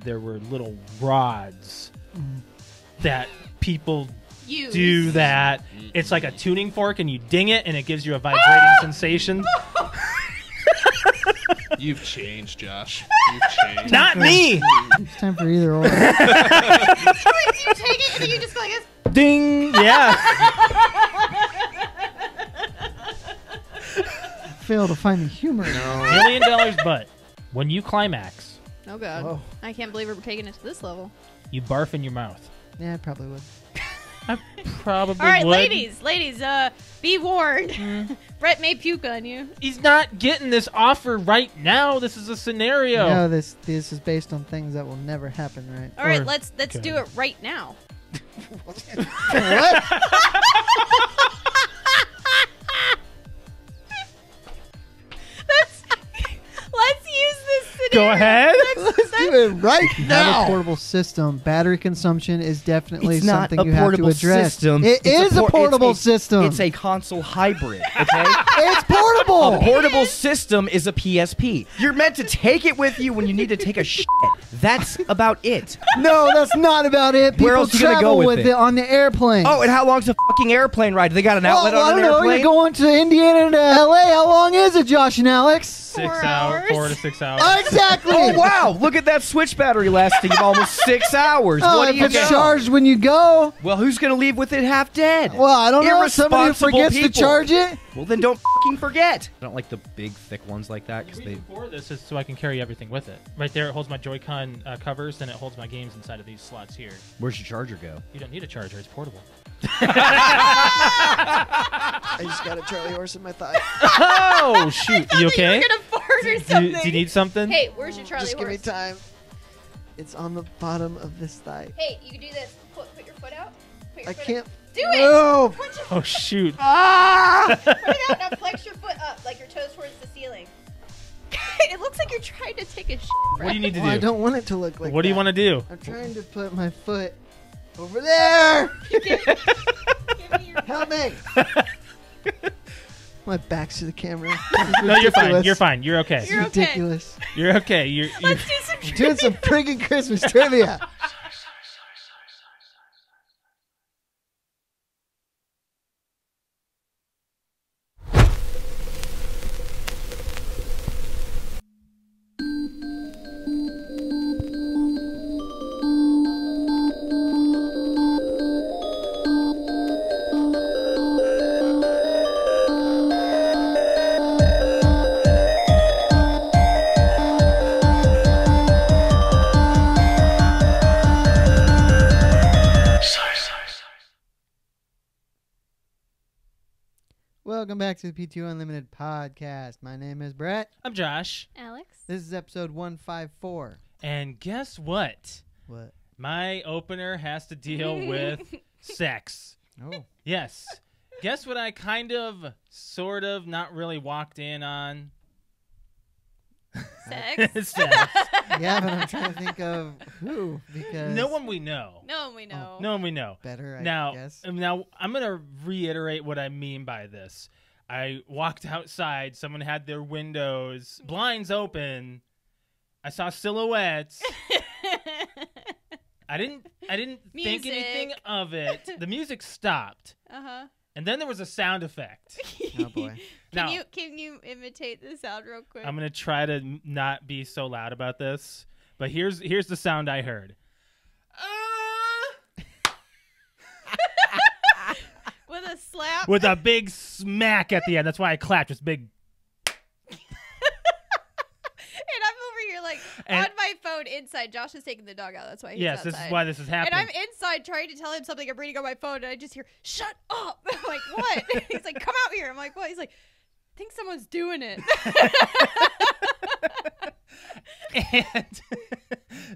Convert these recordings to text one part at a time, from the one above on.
there were little rods that people Use. do that. It's like a tuning fork, and you ding it, and it gives you a vibrating sensation. You've changed, Josh. You've changed. Not me! It's time for either or. So you take it and then you just go like this. Ding! Yeah. Fail to find the humor. $1 million, but when you climax, Oh, God. Whoa. I can't believe we're taking it to this level. you barf in your mouth. Yeah, I probably would. I probably All right, would. ladies, be warned. Brett may puke on you. He's not getting this offer right now. This is a scenario. No, this is based on things that will never happen, right? All right, Or- let's okay. do it right now. What? Let's use this scenario. Go ahead. Let's do it right now. now. Have a portable system. Battery consumption is definitely It's not something a you have to portable address. system. It is a portable it's system. It's a console hybrid, okay? It's portable. A portable system is a PSP. You're meant to take it with you when you need to take a shit. That's about it. No, that's not about it. People Where else you gonna travel go with with it? it on the airplane. Oh, and how long's a fucking airplane ride? They got an outlet well, on I an don't know. airplane? You're going to Indiana to LA. How long is it, Josh and Alex? 6 hours. 4 to 6 hours. Exactly. Oh, wow. Look at that Switch battery lasting almost 6 hours. Oh, What do if you it's know? charged when you go. Well, who's going to leave with it half dead? Well, I don't know. Somebody who Irresponsible forgets to people. charge it. Well, then don't fucking forget. I don't like the big, thick ones like that The because they... reason for this is so I can carry everything with it. Right there, it holds my Joy-Con covers, and it holds my games inside of these slots here. Where's your charger go? You don't need a charger; it's portable. I just got a Charlie horse in my thigh. Oh shoot! You okay? You're gonna fart or Do something. you need something? Hey, where's your Charlie Just give me horse? time. It's on the bottom of this thigh. Hey, you can do this. Put your foot out. Put your I foot can't. Out. Do it. No. Put your Oh shoot! Put it out. Now flex your foot up, like your toes towards the ceiling. It looks like you're trying to take a shit. What do you need to Well, I do? don't want it to look like What do you that. want to do? I'm trying to put my foot over there. Give me your Help me. My back's to the camera. No, you're fine. You're fine. You're okay. You're okay. ridiculous. You're okay. You're Let's do some Doing some friggin' Christmas trivia. Welcome back to the P2 Unlimited podcast. My name is Brett. I'm Josh, Alex. This is episode 154. and guess what? What? My opener has to deal with sex. Oh. Yes. Guess what I kind of, sort of, not really walked in on? Sex. Sex. Yeah, but I'm trying to think of who, because No one we know. No one we know. No one we know. better, I Now, guess. now I'm going to reiterate what I mean by this. I walked outside. Someone had their windows, blinds open. I saw silhouettes. I didn't think anything Music. of it. The music stopped. Uh-huh. And then there was a sound effect. Oh, boy. Now, Can you imitate the sound real quick? I'm going to try to not be so loud about this. But here's the sound I heard. With a slap. With a big smack at the end. That's why I clapped. Just big. And I'm over here like And- on my phone inside. Josh is taking the dog out. That's why he's Yes, outside. this is why this is And happening. I'm inside trying to tell him something. I'm reading on my phone, and I just hear, "Shut up!" I'm like, "What?" He's like, "Come out here." I'm like, "What?" He's like, "I think someone's doing it." And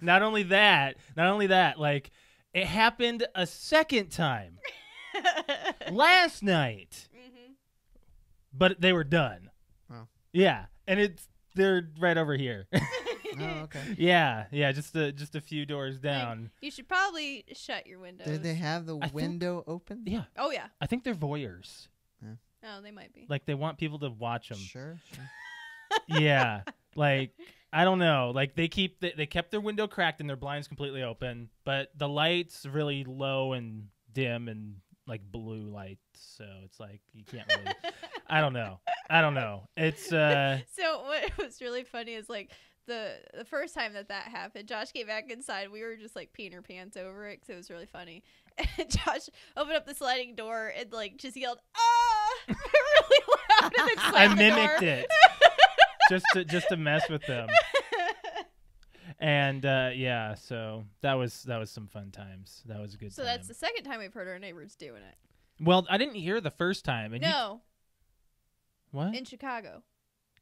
not only that, like it happened a second time last night, but they were done. Oh. Yeah, and they're right over here. Oh, okay. yeah, just a few doors down. You should probably shut your windows. Did they have the I think- window open? Yeah, Oh yeah. I think they're voyeurs. Oh, they might be. Like they want people to watch them. Sure. Yeah, like I don't know. Like they kept their window cracked and their blinds completely open, but the lights really low and dim and like blue lights. So it's like you can't really. I don't know. It's So what was really funny is like the first time that happened, Josh came back inside. We were just like peeing our pants over it because it was really funny. And Josh opened up the sliding door and like just yelled, "Ah!" really loud, and then I slammed the mimicked door. it just to mess with them. And yeah, so that was some fun times. That was a good So time. that's the second time we've heard our neighbors doing it. Well, I didn't hear the first time. And No, what? in Chicago.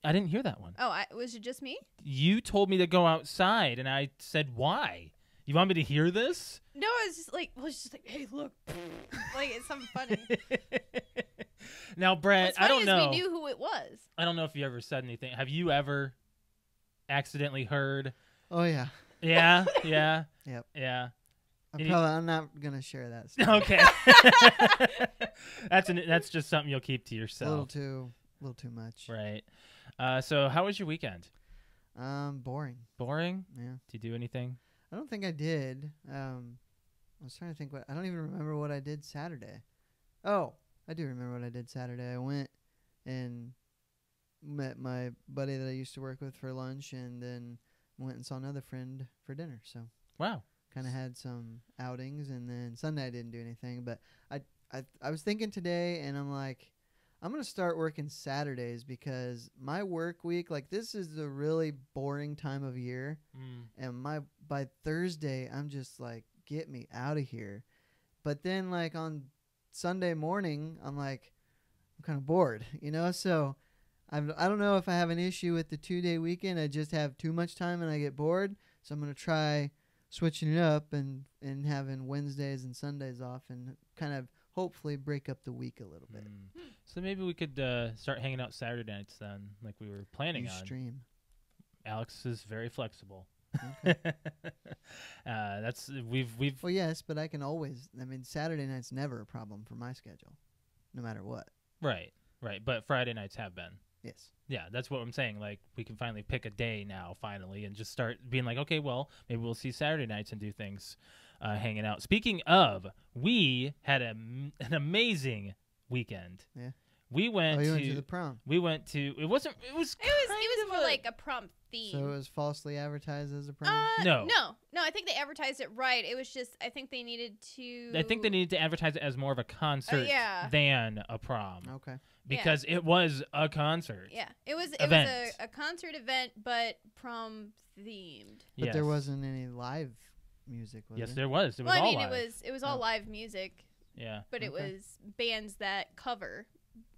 I didn't hear that one. Oh, was it just me? You told me to go outside, and I said, why? You want me to hear this? No, I was just like, hey, look, like it's something funny. Now, Brett, What's I funny don't is know. we knew who it was. I don't know if you ever said anything. Have you ever accidentally heard? Oh yeah. Yeah, yeah, Yep. yeah. I'm not gonna share that. Story. Okay. That's just something you'll keep to A yourself. little too much. Right. So how was your weekend? Boring. Boring? Yeah. Did you do anything? I don't think I did. I was trying to think I don't even remember what I did Saturday. Oh, I do remember what I did Saturday. I went and met my buddy that I used to work with for lunch, and then went and saw another friend for dinner. So Wow. kind of had some outings, and then Sunday I didn't do anything. But I was thinking today, and I'm like, I'm gonna start working Saturdays because my work week, like this is the really boring time of year, and by Thursday I'm just like, get me out of here. But then like on Sunday morning I'm like, I'm kind of bored, so I don't know if I have an issue with the 2-day weekend. I just have too much time and I get bored, so I'm gonna try switching it up and having Wednesdays and Sundays off, and kind of hopefully break up the week a little bit. So maybe we could start hanging out Saturday nights then, like we were planning You on. stream. Alex is very flexible. Okay. We've Well, yes, but I can always. I mean, Saturday night's never a problem for my schedule, no matter what. right. But Friday nights have been. Yes. Yeah, that's what I'm saying. Like we can finally pick a day now, finally, and just start being like, okay, well, maybe we'll see Saturday nights and do things, hanging out. Speaking of, we had an amazing weekend. Yeah. We went You went to the prom. We went to. It was It was more like a prom theme. So it was falsely advertised as a prom? No. No. I think they advertised it right. It was just I think they needed to. I think they needed to advertise it as more of a concert yeah. than a prom. Okay. Because it was a concert. Yeah, it was Event. a concert event, but prom themed. But there wasn't any live music, was Yes, there? there was. It was Well, I all mean, live. it was all Oh. live music, Yeah. but it Okay. was bands that cover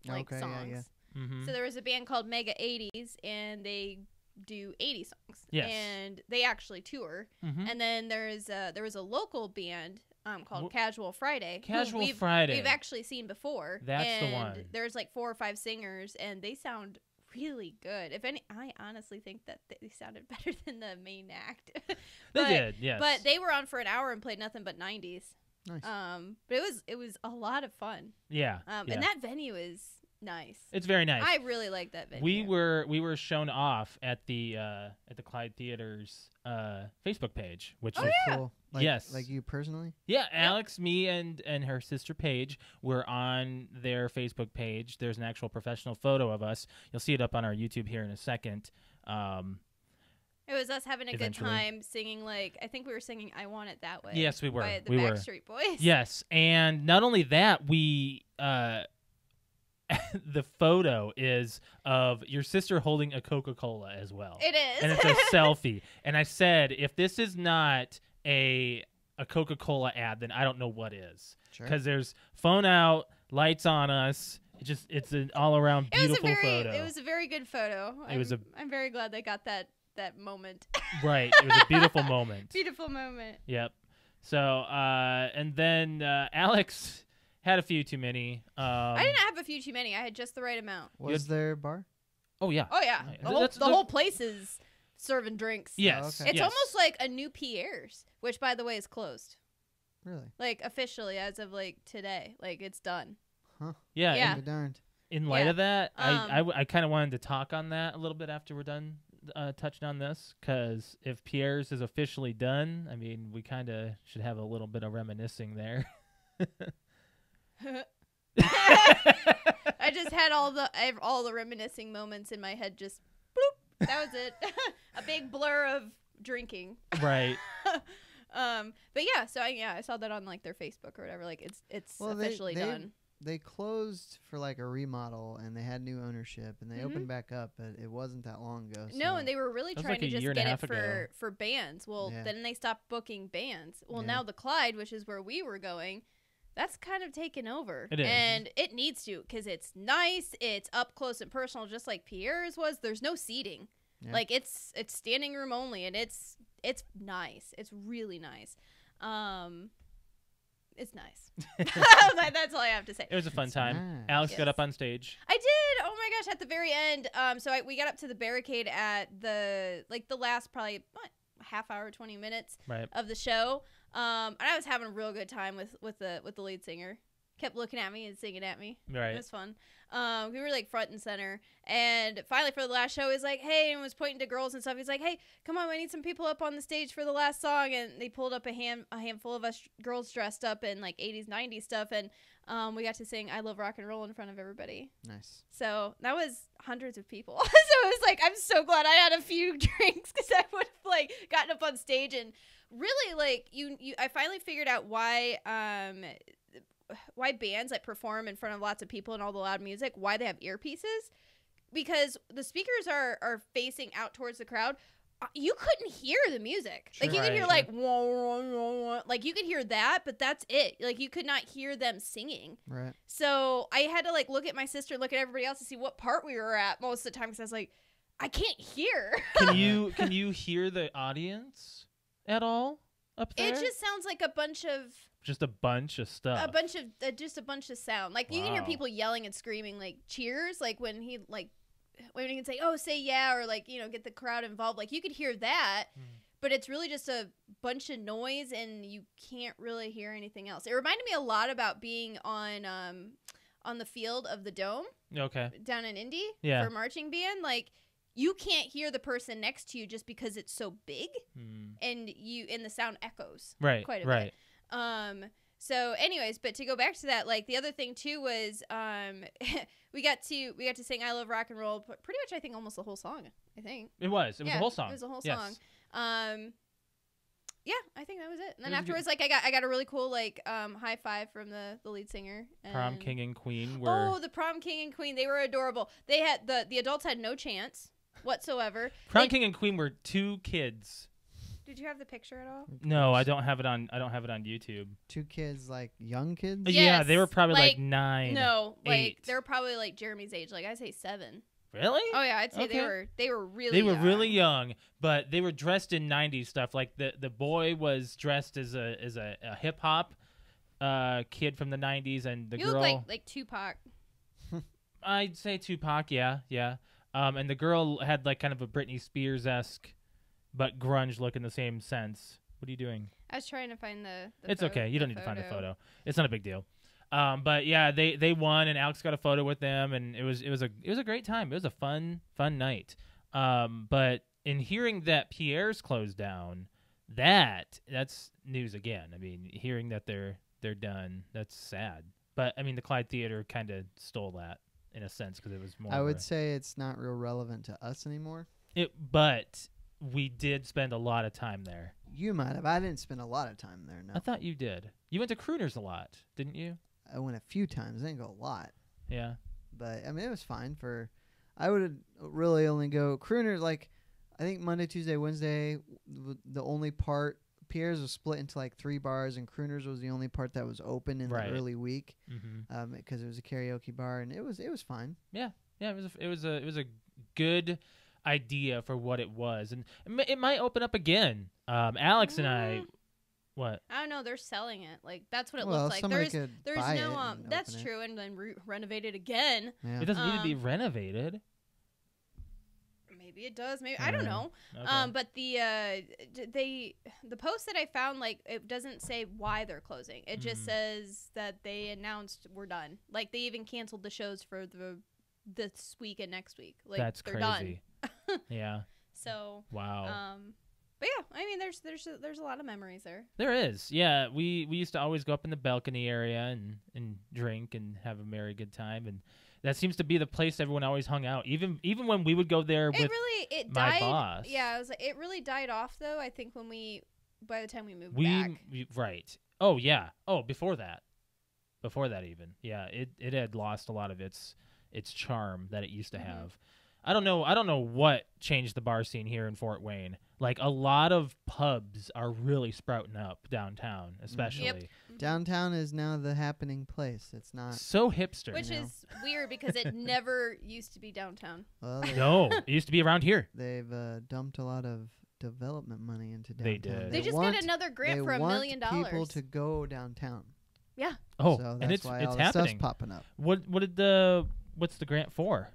like Okay, yeah, songs. yeah. Mm-hmm. So there was a band called Mega 80s, and they do 80 songs. Yes. And they actually tour. Mm-hmm. And then there was a local band called Wh- Casual Friday. who Casual Friday. We've actually seen before. That's the and one. There's like 4 or 5 singers, and they sound really good. If any, I honestly think that they sounded better than the main act. They did, yes. But they were on for an hour and played nothing but 90s. Nice. But it was a lot of fun. Yeah. And yeah. that venue is nice. It's very nice. I really like that venue. We were shown off at the Clyde Theater's Facebook page, which Oh, is yeah. Cool. Like, Yes. Like you personally? yeah. Alex, me, and her sister Paige were on their Facebook page. There's an actual professional photo of us. You'll see it up on our YouTube here in a second. It was us having a Eventually. good time singing, like, I think we were singing I Want It That Way. Yes, we were. By the We were. Backstreet Boys. Yes, and not only that, we the photo is of your sister holding a Coca-Cola as well. It is. And it's a selfie. And I said, if this is not a Coca-Cola ad, then I don't know what is. Sure. Because there's phone out, lights on us. It's an all-around beautiful photo. It was a very good photo. I'm very glad they got that moment. Right. It was a beautiful moment. Beautiful moment. Yep. So, and then Alex had a few too many. I didn't have a few too many. I had just the right amount. Was there a bar? Oh, yeah. Oh yeah, Right. the whole place is serving drinks. Yes. okay. It's yes. almost like a new Pierre's, which by the way is closed. Really? Like officially as of like today, like it's done. Huh. Yeah. Yeah. Be darned. In light Yeah. of that, I kind of wanted to talk on that a little bit after we're done touching on this because if Pierre's is officially done, I mean, we kind of should have a little bit of reminiscing there. I just had all the reminiscing moments in my head. Just bloop. That was it. A big blur of drinking. Right. But yeah, so I saw that on like their Facebook or whatever. Like it's officially done. They closed for like a remodel and they had new ownership and they opened back up, but it wasn't that long ago. No, so- and they were really was trying like to a just year and get a it half ago. for bands. Well, Yeah. then they stopped booking bands. Well, Yeah. now the Clyde, which is where we were going, that's kind of taken over. It is. And it needs to because it's nice. It's up close and personal, just like Pierre's was. There's no seating. Yeah. Like it's standing room only, and it's nice. It's really nice. It's nice. That's all I have to say. It was a fun It's time. nice. Alex got Yes. up on stage. I did. Oh my gosh! At the very end, we got up to the barricade at the last probably half hour, 20 minutes Right. of the show. And I was having a real good time with the lead singer. Kept looking at me and singing at me. It Right. was fun. We were like front and center. And finally for the last show, he's like, hey, and was pointing to girls and stuff. He's like, hey, come on, we need some people up on the stage for the last song. And they pulled up a handful of us girls dressed up in like 80s, 90s stuff. And we got to sing I Love Rock and Roll in front of everybody. Nice. So that was hundreds of people. So it was like, I'm so glad I had a few drinks because I would have like gotten up on stage and really like I finally figured out why bands like perform in front of lots of people and all the loud music, why they have earpieces, because the speakers are facing out towards the crowd. You couldn't hear the music. Sure. Like you could hear Right. like wah, wah, wah, wah. Like you could hear that, but that's it. Like you could not hear them singing. Right. So I had to like look at my sister, look at everybody else to see what part we were at most of the time because I was like, I can't hear. Can you hear the audience at all up there? It just sounds like a bunch of a bunch of stuff. just a bunch of sound. Like you can hear Wow. people yelling and screaming like cheers, like when he can say, "Oh, say yeah," or like, get the crowd involved. Like you could hear that, but it's really just a bunch of noise and you can't really hear anything else. It reminded me a lot about being on the field of the Dome Okay. down in Indy Yeah. for marching band. Like you can't hear the person next to you just because it's so big and the sound echoes. Right. Quite a right. bit. So anyways, but to go back to that, like the other thing too was we got to sing I Love Rock and Roll pretty much I think almost the whole song. I think. It was a whole song. It was a whole Yes. song. Yeah, I think that was it. And then It was afterwards, like I got a really cool like high five from the lead singer. Prom and- King and Queen were Oh, the prom king and queen. They were adorable. They had the adults had no chance whatsoever. Prom They- King and Queen were two kids. Did you have the picture at all? No, I don't have it on YouTube. Two kids, like young kids. Yeah, they were Yes, probably like like, 9. No, like 8. they're probably like Jeremy's age. Like I say 7. Really? Oh yeah, I'd say Okay. they were really They were young. really young, but they were dressed in 90s stuff. Like the boy was dressed as a hip hop kid from the 90s, and the You girl look like Tupac. I'd say Tupac, yeah. And the girl had like kind of a Britney Spears-esque but grunge look in the same sense. What are you doing? I was trying to find the It's okay. You don't need to find the photo. photo. It's not a big deal. But yeah, they won, and Alex got a photo with them, and it was a great time. It was a fun night. But in hearing that Pierre's closed down, that's news again. I mean, hearing that they're done, that's sad. But I mean, the Clyde Theater kind of stole that in a sense because it was more. I of would a- say it's not real relevant to us anymore. but we did spend a lot of time there. You might have. I didn't spend a lot of time there. No, I thought you did. You went to Crooners a lot, didn't you? I went a few times. I didn't go a lot, Yeah. but I mean it was fine. I would really only go crooners. Like I think Monday, Tuesday, Wednesday. The only part Pierre's was split into like 3 bars, and crooners was the only part that was open in Right. the early week. Mm-hmm. Because it was a karaoke bar, and it was fine. Yeah, it was a good idea for what it was, and it might open up again. Alex and I, what? I don't know. They're selling it. Like that's what it Well, looks like. somebody There's could buy no it and That's open it. true, and then renovate it again. Yeah. It doesn't need to be renovated. Maybe it does. Maybe I don't know. Okay. But the post that I found, like, it doesn't say why they're closing. It just says that they announced we're done. Like they even canceled the shows for this week and next week. Like That's they're crazy. done. Yeah. So, Wow. but yeah, I mean, there's a lot of memories there. There is. Yeah, we used to always go up in the balcony area and drink and have a merry good time, and that seems to be the place everyone always hung out. Even when we would go there with It my died. boss. Yeah, it really died off though. I think by the time we moved back. Right. Oh yeah. Oh, before that even. Yeah, it had lost a lot of its charm that it used to have. I don't know what changed the bar scene here in Fort Wayne. Like, a lot of pubs are really sprouting up downtown, especially. Yep. Downtown is now the happening place. It's not. So hipster. Which is weird because it never used to be downtown. Well, No, it used to be around here. they've dumped a lot of development money into downtown. They did. They just want, got another grant they for $1 want million. people to go downtown. Yeah. Oh, so and that's it's why it's all the happening. stuff's popping up. What's the grant for?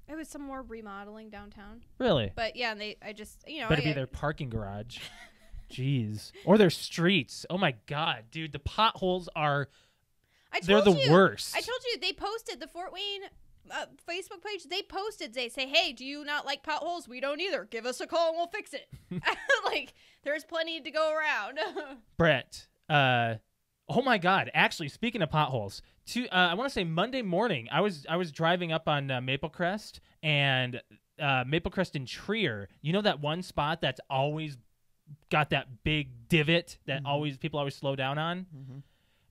It was some more remodeling downtown. Really? But yeah, and I just, Better be their parking garage. Jeez. Or their streets. Oh my god, dude, the potholes are they're the worst. I told you they posted the Fort Wayne Facebook page. They posted, they say, "Hey, do you not like potholes? We don't either. Give us a call and we'll fix it." Like, there's plenty to go around. Brett, oh my god, actually, speaking of potholes, I want to say Monday morning, I was driving up on Maple Crest and Maple Crest and Trier. You know that one spot that's always got that big divot that people always slow down on?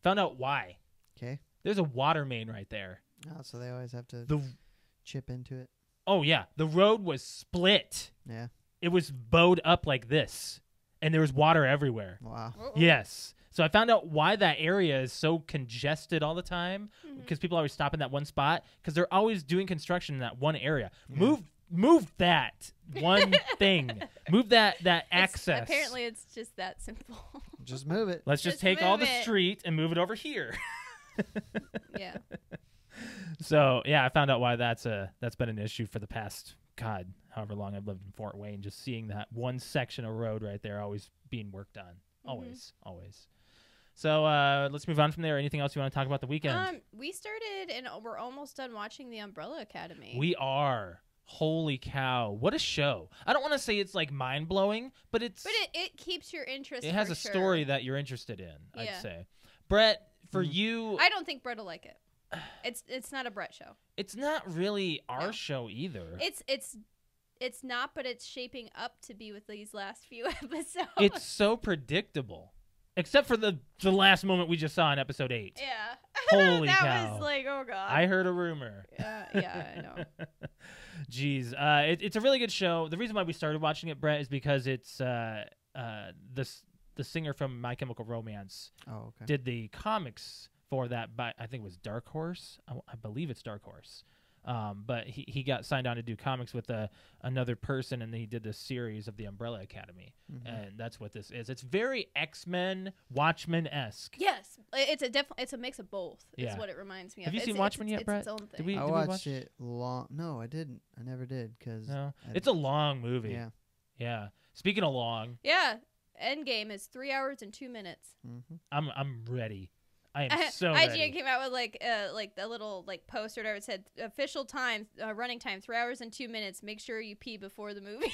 Found out why. Okay. There's a water main right there. Oh, so they always have to chip into it. Oh yeah, the road was split. Yeah. It was bowed up like this, and there was water everywhere. Wow. Yes. So I found out why that area is so congested all the time, because people always stop in that one spot, because they're always doing construction in that one area. Yeah. Move that one thing. Move that access. Apparently, it's just that simple. Just move it. Let's just Just take all move the it. street and move it over here. Yeah. So yeah, I found out why that's been an issue for the past, God, however long I've lived in Fort Wayne. Just seeing that one section of road right there always being worked on. Always. So let's move on from there. Anything else you want to talk about the weekend? We started and we're almost done watching The Umbrella Academy. We are. Holy cow. What a show. I don't want to say it's like mind-blowing, but it keeps your interest. has for a sure. story that you're interested in, I'd Yeah. say. Brett, for you, I don't think Brett will like it. It's not a Brett show. it's not really our No. show either. It's not, but it's shaping up to be with these last few episodes. It's so predictable. Except for the last moment we just saw in episode 8. yeah. Holy that cow. was like, oh god. I heard a rumor. Yeah, I know. Jeez. It's a really good show. The reason why we started watching it, Brett, is because it's the singer from My Chemical Romance Oh, okay. did the comics for that by, I think it was Dark Horse. I believe it's Dark Horse. But he got signed on to do comics with another person, and then he did this series of the Umbrella Academy, and that's what this is. It's very X-Men, Watchmen-esque. Yes, it's a mix of both. Is Yeah. what it reminds me of. Have you seen It's- Watchmen yet, it's Brett? Its own thing. Did we I watch watched it long. No, I didn't. I never did because No, it's a long movie. Yeah. Yeah. Speaking of long, Yeah, Endgame is 3 hours and 2 minutes. I'm ready. I am so IGN ready. came out with like the little like poster where it said official time running time 3 hours and 2 minutes. Make sure you pee before the movie.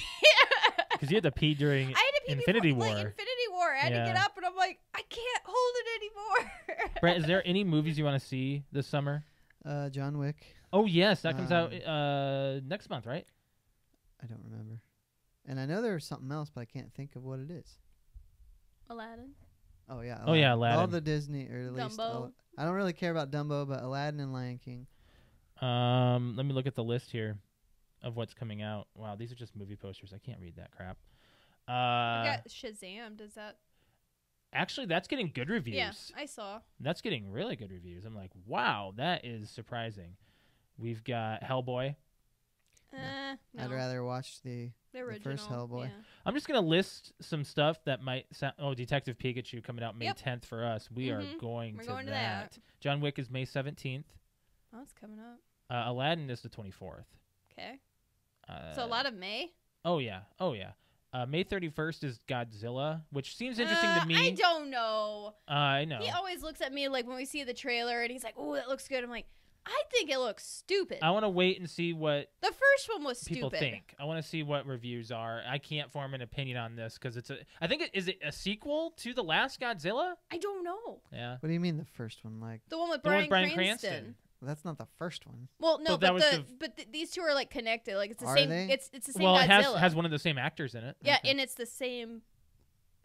Because you had to pee during I had to pee Infinity before, War. like Infinity War. I had to get Yeah. up and I'm like, I can't hold it anymore. Brett, is there any movies you want to see this summer? John Wick. Oh yes, that comes out next month, right? I don't remember. And I know there was something else, but I can't think of what it is. Aladdin. Oh yeah. Oh, yeah, All Aladdin. the Disney, or at least Dumbo. I don't really care about Dumbo, but Aladdin and Lion King. Let me look at the list here of what's coming out. Wow, these are just movie posters. I can't read that crap. I got Shazam. Does that? Actually, that's getting good reviews. Yeah, I saw. That's getting really good reviews. I'm like, wow, that is surprising. We've got Hellboy. No. I'd rather watch the original. first Hellboy. Yeah. I'm just gonna list some stuff that might sound. Oh, Detective Pikachu coming out May Yep. 10th for us. We are going We're to going to that. that. John Wick is May 17th. Oh, it's coming up. Aladdin is the 24th. Okay. So a lot of May. Oh yeah. May 31st is Godzilla, which seems interesting to me. I don't know. I know. He always looks at me like when we see the trailer and he's like, "Oh, that looks good." I'm like, I think it looks stupid. I want to wait and see what The first one was people stupid. think. I want to see what reviews are. I can't form an opinion on this because I think is it a sequel to the last Godzilla? I don't know. Yeah. What do you mean the first one? Like, The one with The one with Bryan Bryan Cranston. Cranston. that's not the first one. Well, no, But that was these two are like connected. Like it's the Are same. they? It's the same Well, it Godzilla. has one of the same actors in it. yeah, Okay. and it's the same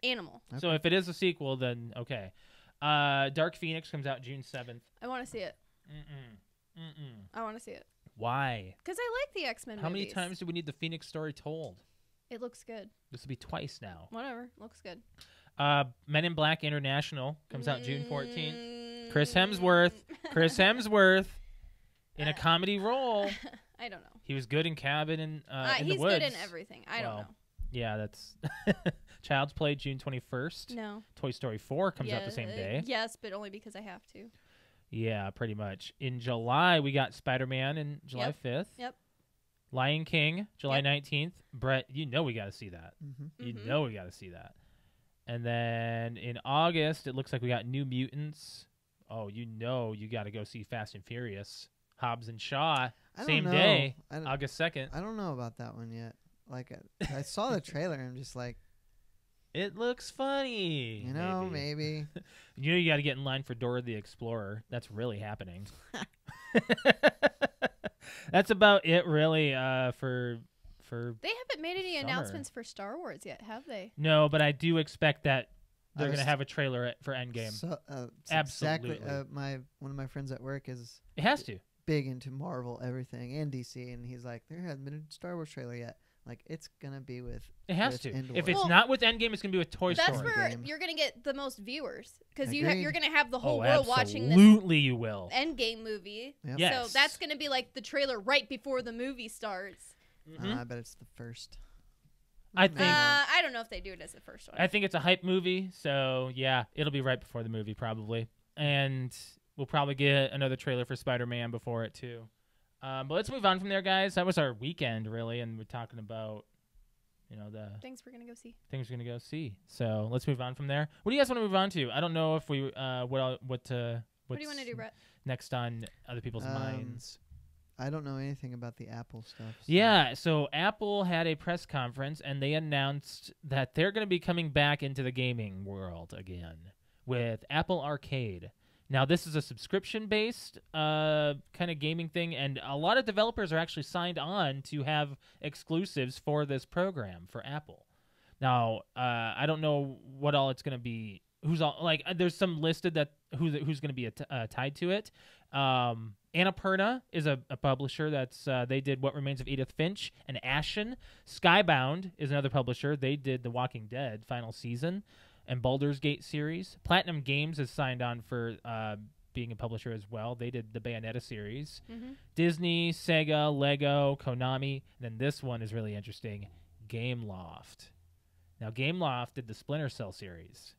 animal. So if it is a sequel, then okay. Dark Phoenix comes out June 7th. I want to see it. I want to see it Why? because I like the X-Men. How many movies. times do we need the Phoenix story told? It looks good. This will be twice now. Whatever, looks good. Men in Black International comes out June 14th. Mm. Chris Hemsworth in a comedy role. I don't know. He was good in Cabin in the He's Woods. good in everything. I don't know. Yeah, that's Child's Play June 21st. No. Toy Story 4 comes out the same day. Yes, but only because I have to. Yeah, pretty much. In July, we got Spider-Man in July 5th. Yep. Lion King, July Yep. 19th. Brett, you know we got to see that. Mm-hmm. You Mhm. know we got to see that. And then in August, it looks like we got New Mutants. Oh, you know you got to go see Fast and Furious. Hobbs and Shaw, same day, August 2nd. I don't know about that one yet. Like, I saw the trailer and I'm just like, It looks funny. you know, maybe. You know you got to get in line for Dora the Explorer. That's really happening. That's about it, really. For They haven't made any Summer. announcements for Star Wars yet, have they? no, but I do expect that they're was- going to have a trailer for Endgame. So, Absolutely. Exactly. One of my friends at work is It has to. big into Marvel, everything, and DC, and he's like, there hasn't been a Star Wars trailer yet. Like, it's gonna be with. It has with to. Endor. If it's Well, not with Endgame, it's going to be with Toy That's Story. where Game. you're gonna get the most viewers because Agreed. you're gonna have the whole Oh, world watching this absolutely you will. Endgame movie. Yep. Yes. So that's gonna be like the trailer right before the movie starts. Mhm. I bet it's the first. I think I don't know if they do it as the first one. I think it's a hype movie, so yeah, it'll be right before the movie probably, and we'll probably get another trailer for Spider-Man before it too. But let's move on from there, guys. That was our weekend, really, and we're talking about, you know, the Things we're gonna go see. things we're gonna go see. So let's move on from there. What do you guys want to move on to? I don't know if we What do you what's want to do, Brett? next on other people's minds. I don't know anything about the Apple stuff. so- Yeah, so Apple had a press conference and they announced that they're going to be coming back into the gaming world again with Apple Arcade. Now, this is a subscription-based kind of gaming thing, and a lot of developers are actually signed on to have exclusives for this program for Apple. Now, I don't know what all it's going to be. Who's all like? There's some listed that who's going to be tied to it. Annapurna is a publisher that's they did What Remains of Edith Finch and Ashen. Skybound is another publisher. They did The Walking Dead final season and Baldur's Gate series. Platinum Games is signed on for being a publisher as well. They did the Bayonetta series. Mm-hmm. Disney, Sega, Lego, Konami. And then this one is really interesting, Gameloft. Now, Gameloft did the Splinter Cell series.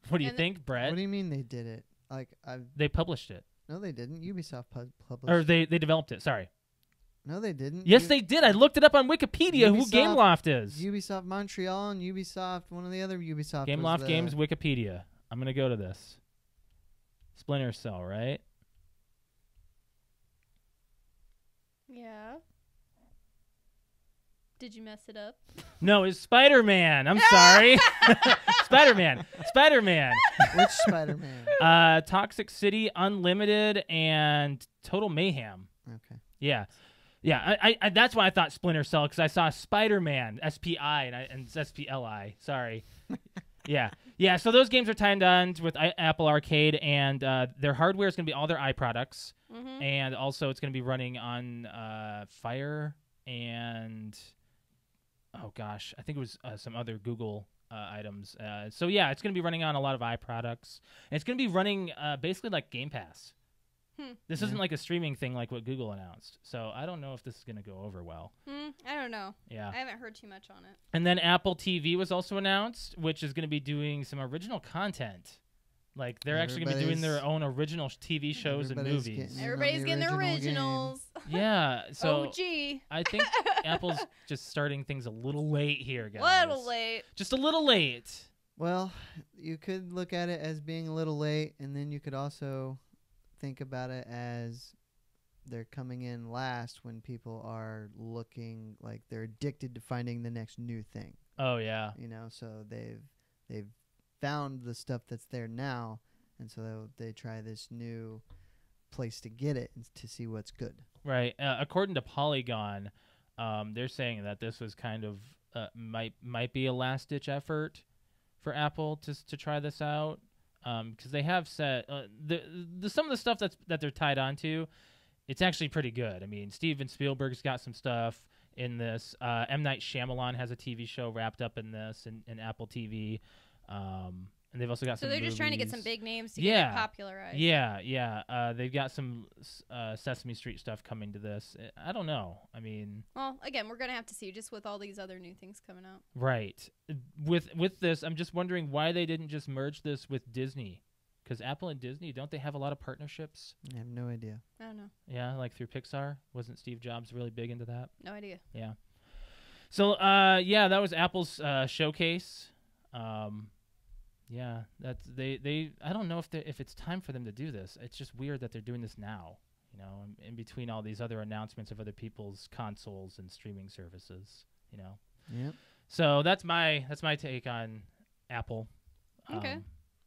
What do you And think, Brett? What do you mean they did it? Like, They published it. no, they didn't. Ubisoft published. Or they developed it, sorry. No, they didn't. Yes, they did. I looked it up on Wikipedia who Ubisoft- Gameloft is. Ubisoft Montreal and Ubisoft, one of the other Ubisoft. was Gameloft the- Games Wikipedia. I'm going to go to this. Splinter Cell, right? Yeah. Did you mess it up? No, it's Spider-Man. I'm sorry. Spider-Man. Spider-Man. Which Spider-Man? Toxic City, Unlimited, and Total Mayhem. Okay. Yeah. Yeah, I that's why I thought Splinter Cell, because I saw Spider-Man, S-P-I, and it's S-P-L-I. Sorry. Yeah, so those games are tied on with Apple Arcade, and their hardware is going to be all their iProducts, Mm-hmm. and also it's going to be running on Fire and, oh gosh, I think it was some other Google items. So yeah, it's going to be running on a lot of iProducts, and it's going to be running basically like Game Pass. This isn't like a streaming thing like what Google announced, so I don't know if this is going to go over well. I don't know. Yeah. I haven't heard too much on it. And then Apple TV was also announced, which is going to be doing some original content. Like, they're actually going to be doing their own original TV shows and Everybody's movies. getting- Everybody's the getting their original game. originals. Yeah, so Oh, gee. I think Apple's just starting things a little late here, guys. Little late. Just a little late. Well, you could look at it as being a little late, and then you could also think about it as they're coming in last when people are looking like they're addicted to finding the next new thing. Oh yeah. You know, so they've found the stuff that's there now, and so they try this new place to get it and to see what's good. Right. According to Polygon, they're saying that this was kind of might be a last ditch effort for Apple to try this out, because they have said some of the stuff that they're tied onto, it's actually pretty good. I mean, Steven Spielberg's got some stuff in this. M. Night Shyamalan has a TV show wrapped up in this in Apple TV. And they've also got So some they're just trying to get movies. some big names to get it popularized. Yeah. They've got some Sesame Street stuff coming to this. I don't know. I mean, Well, again, we're gonna have to see just with all these other new things coming out. right. With this, I'm just wondering why they didn't just merge this with Disney, because Apple and Disney, don't they have a lot of partnerships? I have no idea. I don't know. Yeah, like through Pixar. Wasn't Steve Jobs really big into that? No idea. Yeah. So that was Apple's showcase. Yeah, that's they. I don't know if it's time for them to do this. It's just weird that they're doing this now. You know, in between all these other announcements of other people's consoles and streaming services. You know. Yep. So that's my take on Apple. Okay.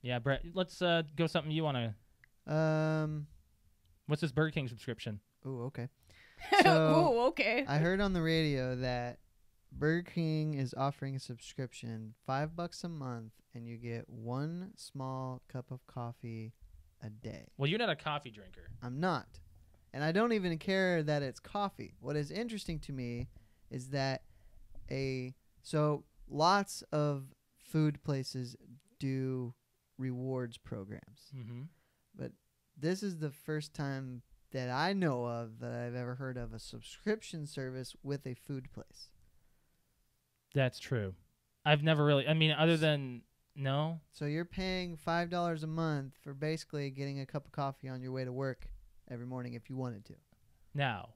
Yeah, Brett. Let's go something you want to. What's this Burger King subscription? Oh, okay. Ooh, So okay. I heard on the radio that Burger King is offering a subscription, $5 a month, and you get one small cup of coffee a day. Well, you're not a coffee drinker. I'm not. And I don't even care that it's coffee. What is interesting to me is that so lots of food places do rewards programs. Mm-hmm. But this is the first time that I know of that I've ever heard of a subscription service with a food place. That's true. I've never really. I mean, other than no. So you're paying $5 a month for basically getting a cup of coffee on your way to work every morning if you wanted to. Now,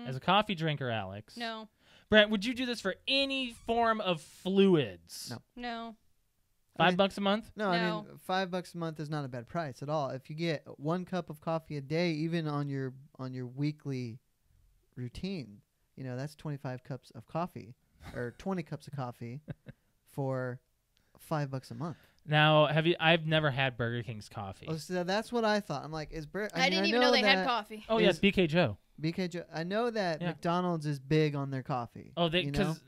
as a coffee drinker, Alex. No. Brett, would you do this for any form of fluids? No. No. $5 a month? No, I No. mean $5 a month is not a bad price at all. If you get one cup of coffee a day, even on your weekly routine, you know that's 25 cups of coffee or 20 cups of coffee for $5 a month. Now, I've never had Burger King's coffee. Oh, so that's what I thought. I'm like, I didn't even know they had coffee. Oh, yes, BK Joe. BK, I know that Yeah. McDonald's is big on their coffee. Oh, you know? because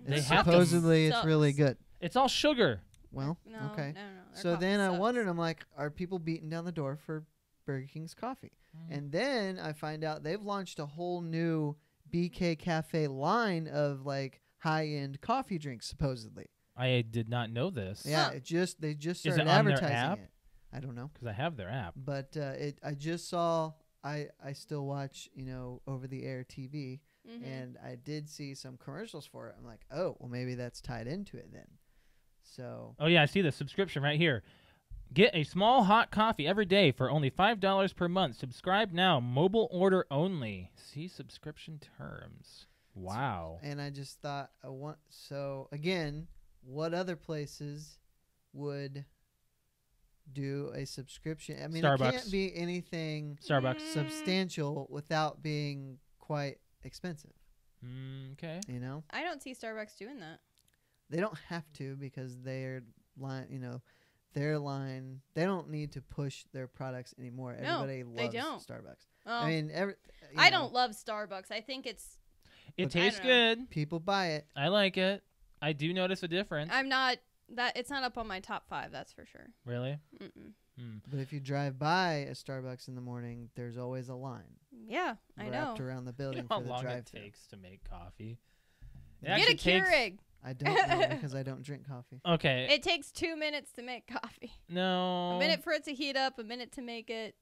they It's have to. supposedly it's Sucks. really good. It's all sugar. Well, No, okay. No. Their So coffee then I sucks. wondered, I'm like, are people beating down the door for Burger King's coffee? And then I find out they've launched a whole new BK Cafe line of like high-end coffee drinks, supposedly. I did not know this. Yeah, Huh. they just Is it started on their advertising app? it. I don't know, Because I have their app. but I just saw. I still watch over-the-air TV, Mhm. and I did see some commercials for it. I'm like, oh, well, maybe that's tied into it then. So Oh, yeah, I see the subscription right here. Get a small hot coffee every day for only $5 per month. Subscribe now. Mobile order only. See subscription terms. Wow. and I just thought, so again, what other places would do a subscription? I mean, it Starbucks. can't be anything Starbucks. substantial without being quite expensive. Okay. You know, I don't see Starbucks doing that. they don't have to because their line, their line. They don't need to push their products anymore. No, Everybody they loves don't. Starbucks. Well, I mean, I don't love Starbucks. I think it's. It But- tastes I don't know. good. People buy it. I like it. I do notice a difference. I'm not that. It's not up on my top 5. That's for sure. Really? Mm-mm. But if you drive by a Starbucks in the morning, there's always a line Yeah, I know. wrapped around the You building know how for the long it drive-through. takes to make coffee? It Get a actually takes- Keurig. I don't know because I don't drink coffee. Okay. It takes 2 minutes to make coffee. No. A minute for it to heat up, a minute to make it,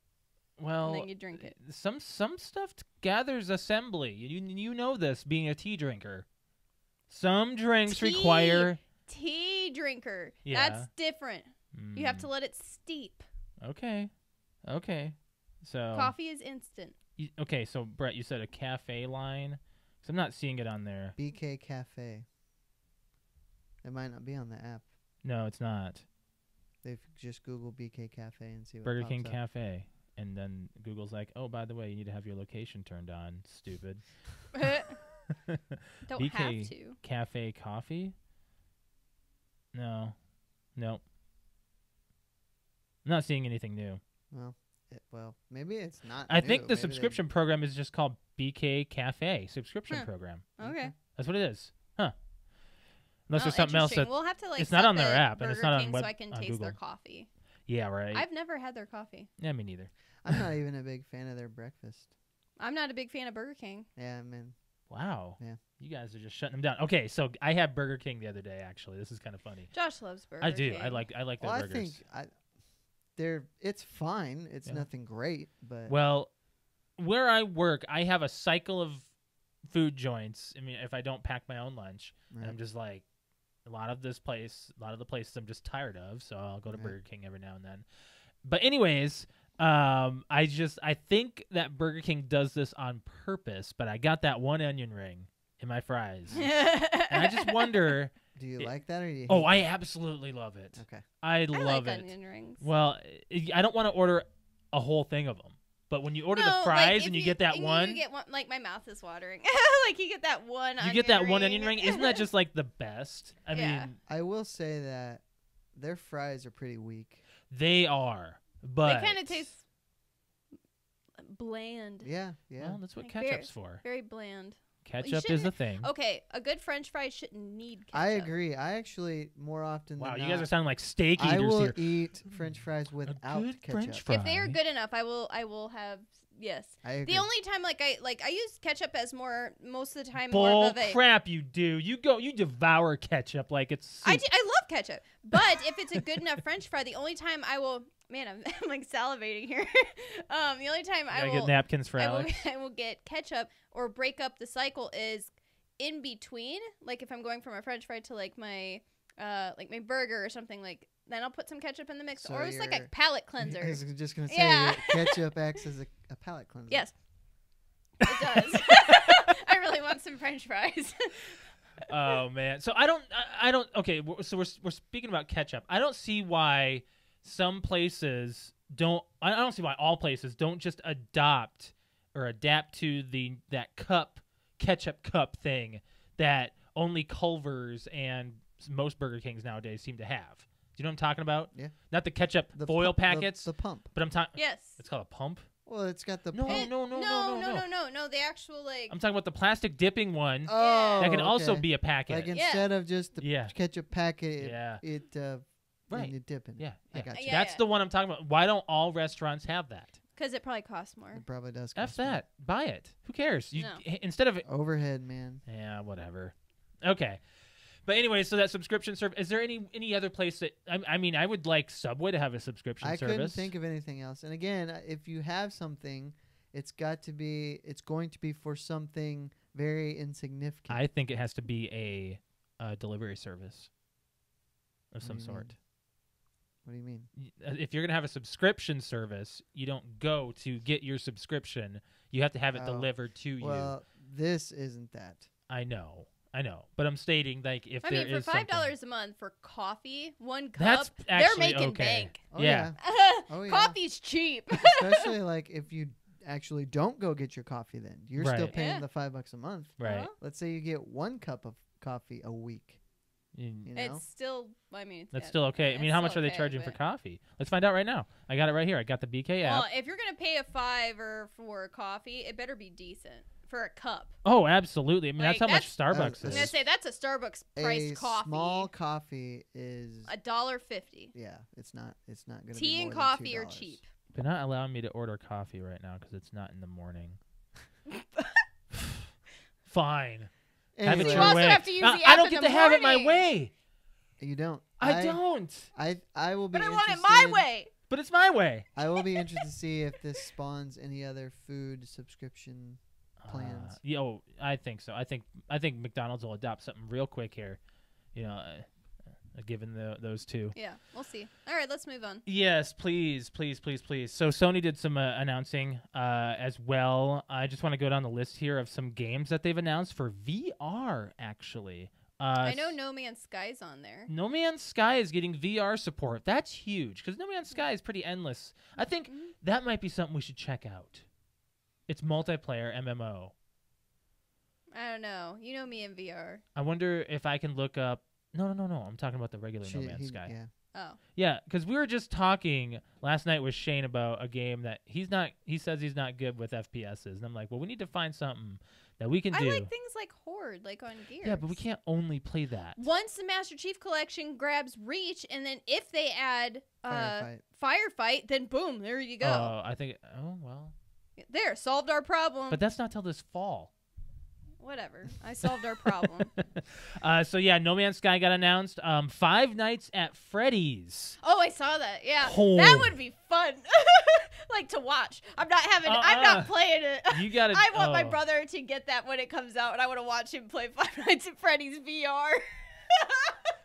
Well, and then you drink it. some stuff gathers assembly. You know this, being a tea drinker. Some drinks Tea. require. Tea drinker. Yeah. That's different. You have to let it steep. Okay. So Coffee is instant. Okay, so Brett, you said a cafe line. So I'm not seeing it on there. BK Cafe. It might not be on the app. No, it's not. They just Google BK Cafe and see what Burger pops King up. Cafe. And then Google's like, oh, by the way, you need to have your location turned on, stupid. Don't BK have to. Cafe Coffee? No. Nope. I'm not seeing anything new. Well, maybe it's not. I new. think the Maybe they- subscription program is just called BK Cafe subscription Huh. program. Okay. That's what it is. Huh. Unless Oh, there's something else interesting. that... We'll have to like. it's not stop on their at app, and it's Burger not on King web- so I can on taste their Google. coffee. Yeah, right. I've never had their coffee. Yeah, me neither. I'm not even a big fan of their breakfast. I'm not a big fan of Burger King. Yeah, man. Wow. Yeah. You guys are just shutting them down. Okay, so I had Burger King the other day, actually. This is kind of funny. Josh loves Burger I do. King. I like their Well, I burgers. think it's fine. It's Yeah. nothing great, but Well, where I work, I have a cycle of food joints. I mean, if I don't pack my own lunch, and I'm right. just like, a lot of the places I'm just tired of, so I'll go to Right. Burger King every now and then. But anyways, I think that Burger King does this on purpose, but I got that one onion ring in my fries. And I just wonder, Do you like that or do you? oh, hate I absolutely love it. it? Okay. I I love like it. onion rings. Well, I don't want to order a whole thing of them. But when you order No, the like, fries if and you get that and one, you get one, like my mouth is watering. Like you get that one. you get that one onion ring. Isn't that just like the best? I Yeah. mean, I will say that their fries are pretty weak. they are, but They kind of taste bland. Yeah, yeah. Well, that's what Like ketchup's for. Very bland. Ketchup is shouldn't- the thing. Okay, a good French fry shouldn't need ketchup. I agree. I actually more often Wow, than you guys not, are sounding like steak I eaters will here. eat French fries without good ketchup. French fry. If they are good enough, I will have yes. I agree. The only time I use ketchup as most of the time Bull more of a crap, you do. You devour ketchup like it's soup. I love ketchup, but if it's a good enough French fry, the only time I will, man, I'm like salivating here. The only time You gotta get napkins for I will, Alex. I will get ketchup or break up the cycle is in between. Like if I'm going from a French fry to like my burger or something, like then I'll put some ketchup in the mix, So or it's like a you're- palate I cleanser. was just gonna say Yeah. ketchup acts as a palate cleanser. Yes, it does. I really want some French fries. Oh man, so I don't. Okay, so we're speaking about ketchup. I don't see why some places don't. I don't see why all places don't just adapt to that ketchup cup thing that only Culver's and most Burger Kings nowadays seem to have. Do you know what I'm talking about? Yeah. Not the ketchup The foil pu- the- packets, The pump. but I'm talking. Yes. It's called a pump. Well, it's got the No, pump. no. No. The actual like. I'm talking about the plastic dipping one Oh, that can also okay. be a packet. like instead of just the Yeah. ketchup packet. Yeah. Right. You dip in. Yeah, I yeah. got you. Yeah. That's the one I'm talking about. Why don't all restaurants have that? Because it probably costs more. It probably does. F cost more. that. Buy it. Who cares? You No. instead of Overhead, man. yeah, whatever. Okay. But anyway, so that subscription service. Is there any other place that I mean? I would like Subway to have a subscription I service. couldn't think of anything else. And again, if you have something, it's going to be for something very insignificant. I think it has to be a delivery service of some do you mean? sort. What do you mean? If you're gonna have a subscription service, you don't go to get your subscription. You have to have it Oh. delivered to you. Well, this isn't that. I know, but I'm stating like if I there mean, for is something- $5 a month for coffee, one cup, That's they're actually making okay. bank. Oh, Yeah. Oh, yeah. Coffee's cheap. Especially like if you actually don't go get your coffee, then you're still Right. paying Yeah. the $5 a month. Right. Uh-huh. Let's say you get 1 cup of coffee a week. You- You know, It's still, I mean, That's yeah, still okay. I it's mean, how still much are they okay, charging for but- coffee? Let's find out right now. I got it right here. I got the BK app. Well, if you're gonna pay a $5 for a coffee, it better be decent for a cup. Oh, absolutely. I mean, that's how Like, much Starbucks I'm Yes. gonna is. say that's a Starbucks priced a coffee. small coffee is $1.50. yeah. It's not going to be Tea more and than coffee are $2. cheap. They're not allowing me to order coffee right now because it's not in the morning. Fine. Have it Anyway, You your also way. have to use the I app don't in get the to have it my morning. way. you don't. I don't. I will be. But I want it my interested- way. But it's my way. I will be interested to see if this spawns any other food subscription plans. I think so. I think McDonald's will adopt something real quick here. You know, given those two. Yeah, we'll see. All right, let's move on. Yes, please. So Sony did some announcing as well. I just want to go down the list here of some games that they've announced for VR, actually. I know No Man's Sky's on there. No Man's Sky is getting VR support. That's huge because No Man's Sky is pretty endless. I think that might be something we should check out. It's multiplayer MMO. I don't know. You know me in VR. I wonder if I can look up. No. I'm talking about the regular No Man's Sky. Yeah. Oh. Yeah, because we were just talking last night with Shane about a game that he says he's not good with FPSs. And I'm like, well, we need to find something that we can do. I like things like Horde, like on Gears. Yeah, but we can't only play that. Once the Master Chief Collection grabs Reach, and then if they add Firefight, then boom, there you go. Oh, well. There, solved our problem. But that's not till this fall. Whatever. I solved our problem. So yeah, No Man's Sky got announced. Five Nights at Freddy's. Oh, I saw that. Yeah. Oh. That would be fun. Like to watch. I'm not playing it. You gotta. I want my brother to get that when it comes out, and I want to watch him play Five Nights at Freddy's VR.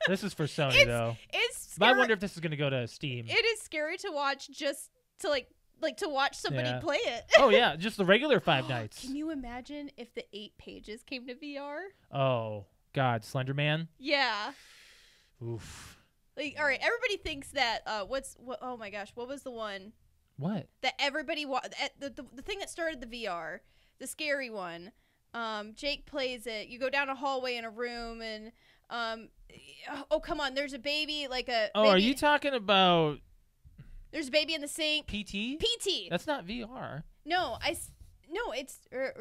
This is for Sony though. It's But scary. I wonder if this is gonna go to Steam. It is scary to watch just to like to watch somebody Yeah. play it. Oh yeah, just the regular Five Nights. Can you imagine if the 8 pages came to VR? Oh God, Slender Man. Yeah. Oof. Like, all right, everybody thinks that oh my gosh, what was the one What? that everybody the thing that started the VR, the scary one. Jake plays it. You go down a hallway in a room and oh come on, there's a baby like a Oh, baby. are you talking about There's a baby in the sink. PT? PT. That's not VR. No, it's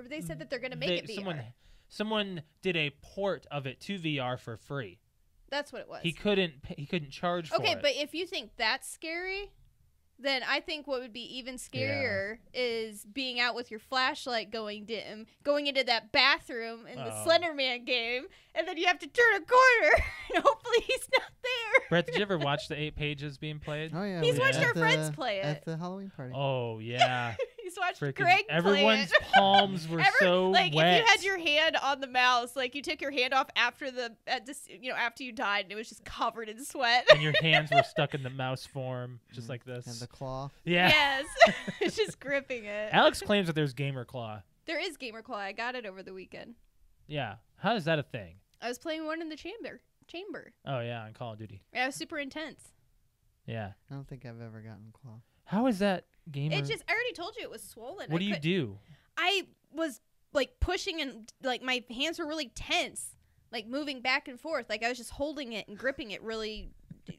they said that they're going to make it VR. Someone did a port of it to VR for free. That's what it was. He couldn't charge for it. Okay, but if you think that's scary, then I think what would be even scarier is being out with your flashlight going dim, going into that bathroom in the Slender Man game, and then you have to turn a corner, and hopefully he's not there. Brett, did you ever watch the 8 pages being played? Oh yeah. He's we- watched at our the- friends play it. at the Halloween party. Oh yeah. He's watched Freaking Greg play everyone's it. palms were so like wet. if you had your hand on the mouse, like you took your hand off after after you died, and it was just covered in sweat. And your hands were stuck in the mouse form, just like this. And the claw. Yeah. Yes, it's just gripping it. Alex claims that there's Gamer Claw. There is Gamer Claw. I got it over the weekend. Yeah. How is that a thing? I was playing one in the chamber. Oh yeah, on Call of Duty. Yeah, it was super intense. Yeah. I don't think I've ever gotten claw. How is that Gamer? It just, I already told you it was swollen. What do you do? I was like pushing and like my hands were really tense, like moving back and forth. Like I was just holding it and gripping it really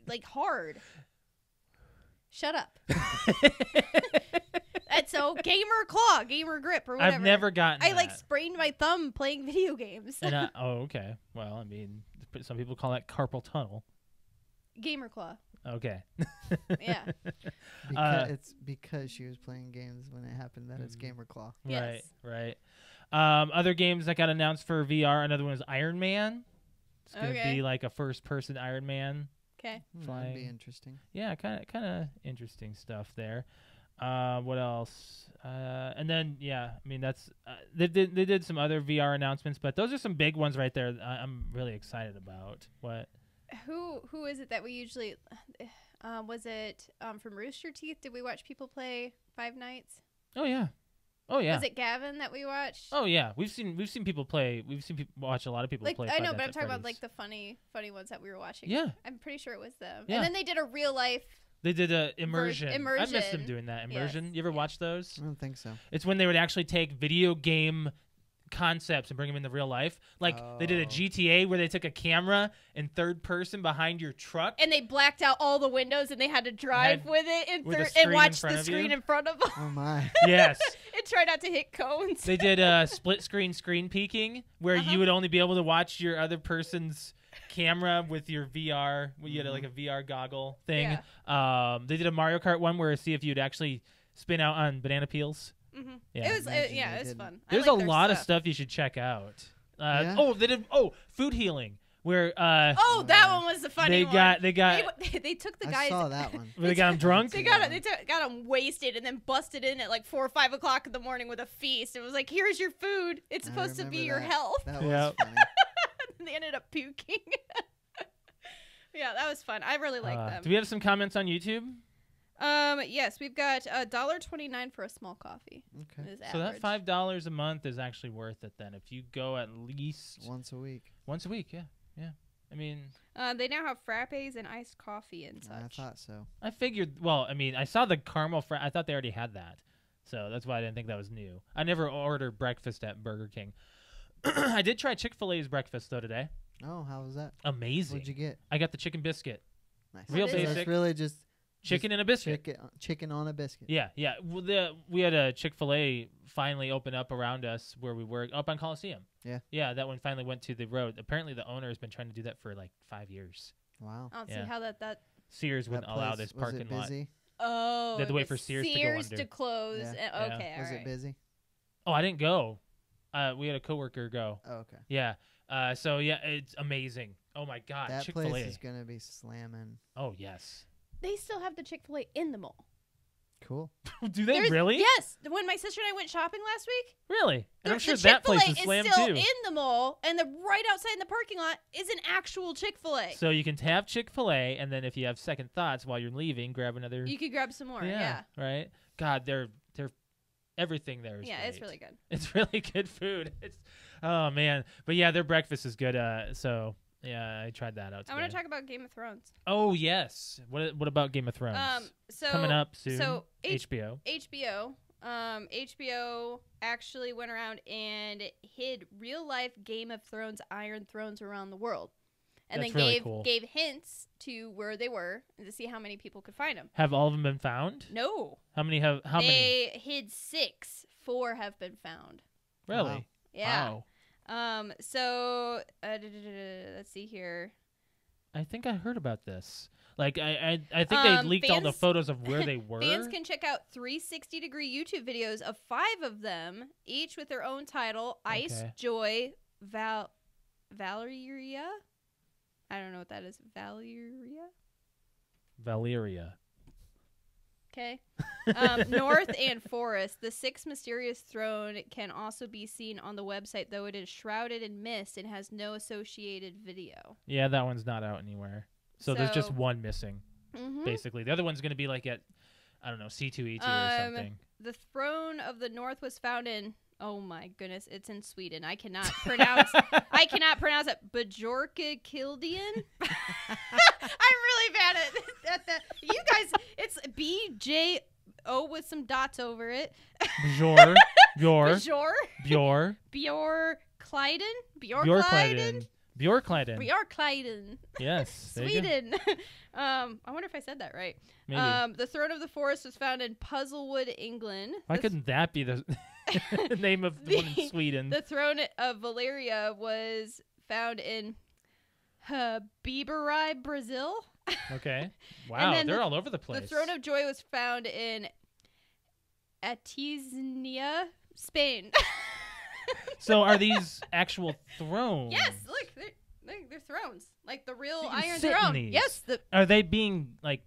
like hard. Shut up. That's so Gamer Claw, Gamer Grip, or whatever. I've never gotten I like that. sprained my thumb playing video games. And okay. Well, I mean, some people call that carpal tunnel. Gamer Claw. Okay. Yeah. It's because she was playing games when it happened that it's Gamer Claw. Yes. Right. Other games that got announced for VR. Another one is Iron Man. It's gonna Okay. be like a first-person Iron Man. Okay. That'd be Flying. interesting. Yeah, kind of interesting stuff there. What else? And then I mean that's they did some other VR announcements, but those are some big ones right there. I'm really excited about. What? Who is it that we usually was it from Rooster Teeth? Did we watch people play Five Nights? Oh yeah. Was it Gavin that we watched? Oh yeah, we've seen people play. We've seen people watch a lot of people like play. I Five know, but Nights I'm at talking about like Freddy's. the funny ones that we were watching. Yeah. I'm pretty sure it was them. Yeah. And then they did a real life. They did a immersion. I missed them Immersion. doing that. Yes. Immersion. You ever watch those? I don't think so. It's when they would actually take video game concepts and bring them into real life. Like they did a Oh. GTA where they took a camera in third person behind your truck. And they blacked out all the windows, and they had to drive with it in with a third screen and in watch front the of screen you? in front of them Oh my. Yes. and try not to hit cones. They did split screen peeking where Uh-huh. you would only be able to watch your other person's camera with your VR. You had like a VR goggle thing. They did a Mario Kart one where see if you'd actually spin out on banana peels. Mm-hmm. Yeah. It was Imagine yeah, they it was didn't. fun. There's I a like their lot of stuff you should check out. Yeah? Oh, they did. Oh, food healing where Oh, that one was the funny one. they got They took the I guys. saw that one. they got him drunk. They got him wasted and then busted in at like 4 or 5 o'clock in the morning with a feast. It was like, here's your food. It's I supposed to be remember your that. health. That was Yeah. funny. And they ended up puking. Yeah, that was fun. I really like them. Do we have some comments on YouTube? Yes, we've got $1.29 for a small coffee. Okay. Is So that average. $5 a month is actually worth it then. If you go at least Once a week. once a week, yeah. I mean, They now have frappes and iced coffee and I such. thought so. I figured. Well, I mean, I saw the caramel. I thought they already had that, so that's why I didn't think that was new. I never ordered breakfast at Burger King. I did try Chick-fil-A's breakfast though today. Oh, how was that? Amazing. What'd you get? I got the chicken biscuit, Nice. Real What is So it? basic. it's really just chicken and a biscuit. chicken on a biscuit. Yeah, yeah. Well, we had a Chick-fil-A finally open up around us where we work, up on Coliseum. Yeah. Yeah, that one finally went to the road. Apparently, the owner has been trying to do that for like 5 years. Wow. I don't Yeah. see how that. Sears That wouldn't allow place, this was parking it lot. busy? Oh, They had to it wait for was Sears to go Sears under. to close. Yeah. And, Yeah. okay, Was all it right. busy? Oh, I didn't go. We had a coworker go. Oh, okay. Yeah. So yeah, it's amazing. Oh my God, That Chick-fil-A. place is gonna be slamming. Oh yes. They still have the Chick-fil-A in the mall. Cool. Do they There's- really? Yes. When my sister and I went shopping last week, Really? And I'm the sure that place Chick-fil-A is slammed still too. in the mall, and right outside in the parking lot is an actual Chick-fil-A. So you can have Chick-fil-A, and then if you have second thoughts while you're leaving, grab another. You could grab some more. Yeah. Right. God, they're everything there is. Yeah, it's great. really good. It's really good food. It's oh man, but yeah, their breakfast is good. So yeah, I tried that out. I want today. to talk about Game of Thrones. Oh yes. What about Game of Thrones? So Coming up soon. So HBO. HBO actually went around and hid real life Game of Thrones Iron Thrones around the world, and That's then really cool. gave hints to where they were and to see how many people could find them. Have all of them been found? No, How many have? How many? they hid 6. 4 have been found. Really? Wow. Yeah. Wow. So let's see here. I think I heard about this. Like I think they leaked all the fans- photos of where they were. Fans can check out 360-degree YouTube videos of 5 of them, each with their own title: Ice, Okay. Joy, Valeria. I don't know what that is. Valeria. Valeria. Okay. North and Forest. The 6th mysterious throne can also be seen on the website, though it is shrouded in mist and has no associated video. Yeah, that one's not out anywhere. So there's just So- one missing, Mm-hmm. basically. The other one's going to be like at, I don't know, C2E2 or something. The throne of the North was found in. Oh my goodness, it's in Sweden. I cannot pronounce. I cannot pronounce it. Bjorka Kildian. I'm really bad at that. You guys, it's BJO with some dots over it. Bjor. Bjorkleiden. Bjorkleiden. Bjorkleiden. Yes. there you go. Sweden. I wonder if I said that right. Maybe. The throne of the forest was found in Puzzlewood, England. Why The couldn't that be the name of the one in Sweden? The throne of Valeria was found in Biberei, Brazil. Okay. Wow, then they're the- all over the place. The throne of joy was found in Atiznia, Spain. So are these actual thrones? Yes, look, they're thrones, like the real So you can Iron sit in Throne. these. Yes, Are they being like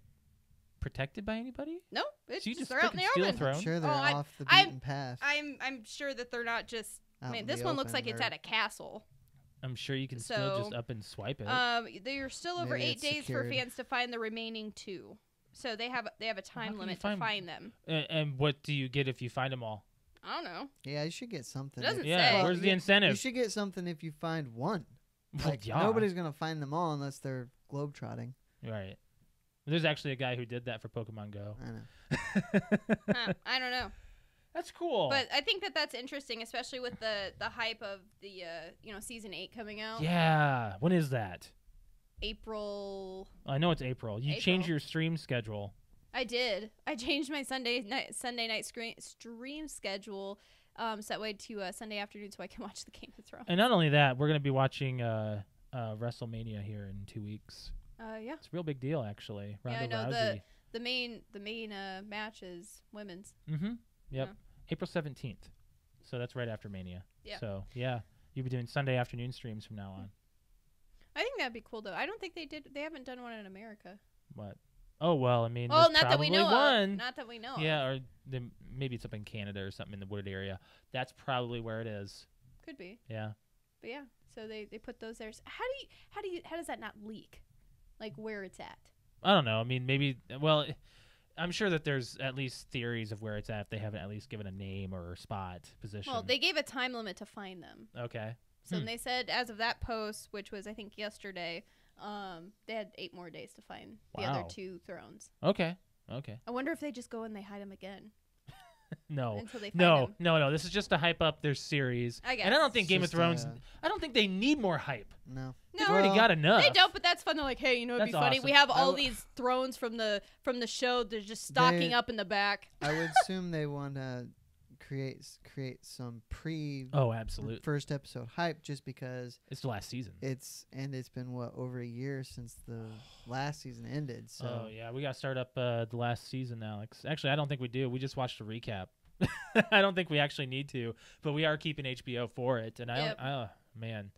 protected by anybody? no, it's So you just just they're out in freaking the steal a open. throne? I'm sure they're Oh, off the I'm- beaten path. I'm sure that they're not just. I out mean, in this the one looks open, like it's they're- at a castle. I'm sure you can still just So, up and swipe it. They're still over Maybe 8 it's days secured. for fans to find the remaining 2. So they have a time can you limit to find- find them. And what do you get if you find them all? I don't know. Yeah, you should get something. It doesn't if- Yeah, say. where's the you- incentive? You should get something if you find one. Well, Like yeah. nobody's gonna find them all unless they're globetrotting. Right. There's actually a guy who did that for Pokemon Go. I know. I don't know. That's cool. But I think that's interesting, especially with the hype of the season 8 coming out. yeah, when is that? April. I know it's April. You April. changed your stream schedule. I did. I changed my Sunday night stream schedule, so that way to Sunday afternoon, so I can watch the Game of Thrones. And not only that, we're going to be watching WrestleMania here in 2 weeks. Yeah. It's a real big deal, actually. Yeah, I Ronda know Rousey. the main match is women's. Mm-hmm. Yep. Yeah. April 17th. So that's right after Mania. Yeah. So, yeah. You'll be doing Sunday afternoon streams from now on. I think that'd be cool though. I don't think they haven't done one in America. What? Oh, well, I mean, Well, there's not that we probably know one. of. Not that we know Yeah, of. or maybe it's up in Canada or something in the wooded area. That's probably where it is. Could be. Yeah. But yeah, so they put those there. So how does that not leak? Like where it's at? I don't know. I mean, maybe. Well, I'm sure that there's at least theories of where it's at. If they haven't at least given a name or spot position. Well, they gave a time limit to find them. Okay. So they said as of that post, which was I think yesterday, they had 8 more days to find the other Wow. 2 thrones. Okay. I wonder if they just go and they hide them again No. until they find them. No. This is just to hype up their series. I guess. And I don't think It's Game of just, Thrones. I don't think they need more hype. No. They've No, already Well, got enough. they don't. But that's fun. They're like, hey, you know, it'd be That's funny. awesome. We have I all w- these thrones from the show. They're just stocking up in the back. I would assume they want to create some Oh, absolutely. first episode hype just because It's the last season. it's been what, over a year since the last season ended. So Oh yeah, we got to start up the last season, Alex. Actually, I don't think we do. We just watched a recap. I don't think we actually need to, but we are keeping HBO for it. And Yep. oh man.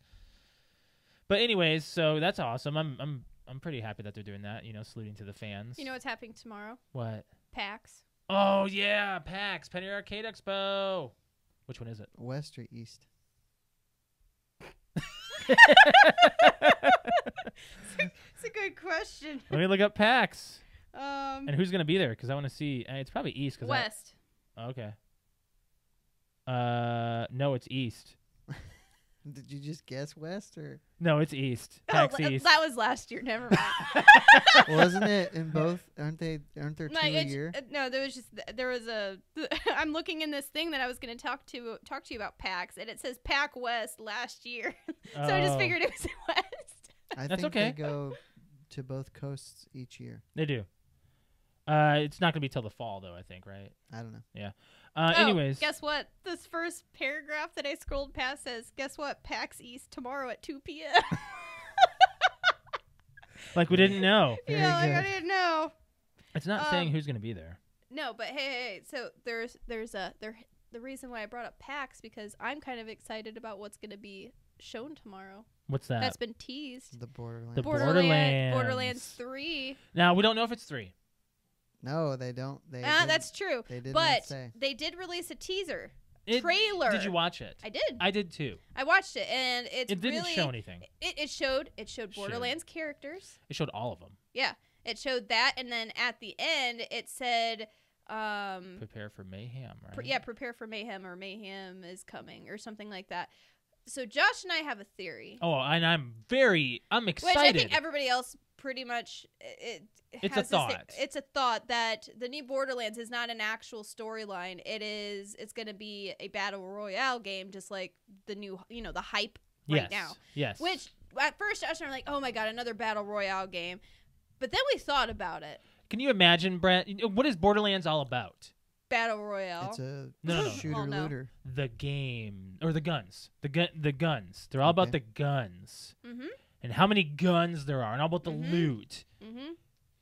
But anyways, so that's awesome. I'm pretty happy that they're doing that. You know, saluting to the fans. You know what's happening tomorrow? What? PAX. Oh yeah, PAX, Penny Arcade Expo. Which one is it? West or East? It's a good question. Let me look up PAX. Um, And who's gonna be there? Because I want to see. It's probably East. West. Okay. No, it's East. Did you just guess West or No, it's East. Oh, PAX East. that was last year. Never mind. wasn't it in both? Aren't there two Like, a year? no, there was a. I'm looking in this thing that I was going to talk to you about PAX, and it says PAC West last year, so I just Oh. figured it was West. I That's think okay. they go to both coasts each year. They do. It's not gonna be till the fall though. I think, right? I don't know. Anyways, guess what? This first paragraph that I scrolled past says, "Guess what? PAX East tomorrow at 2 p.m." like we didn't know. Very yeah, like I good. didn't know. It's not saying who's gonna be there. No, but hey, so there's the reason why I brought up PAX because I'm kind of excited about what's going to be shown tomorrow. What's that? That's been teased. The Borderlands. The Borderlands Borderlands 3. Now we don't know if it's 3. No, they don't. That's true. They did not But say. they did release a teaser trailer. Did you watch it? I did. I did too. I watched it, and it's It didn't really, show anything. It showed Borderlands characters. It showed all of them. Yeah, it showed that, and then at the end it said, Prepare for mayhem, right? prepare for mayhem, or mayhem is coming, or something like that. So Josh and I have a theory. Oh, and I'm excited. Which I think everybody else pretty much It's has a thought. It's a thought that the new Borderlands is not an actual storyline. It's going to be a battle royale game, just like the new, the hype right now. Yes. Which at first Josh and I were like, oh my god, another battle royale game. But then we thought about it. Can you imagine, Brett? What is Borderlands all about? Battle royale. It's a No. shooter Well, no. looter. The game or the guns. The guns. They're all about Okay. the guns Mm-hmm. and how many guns there are and all about the Mhm. loot. Mm-hmm.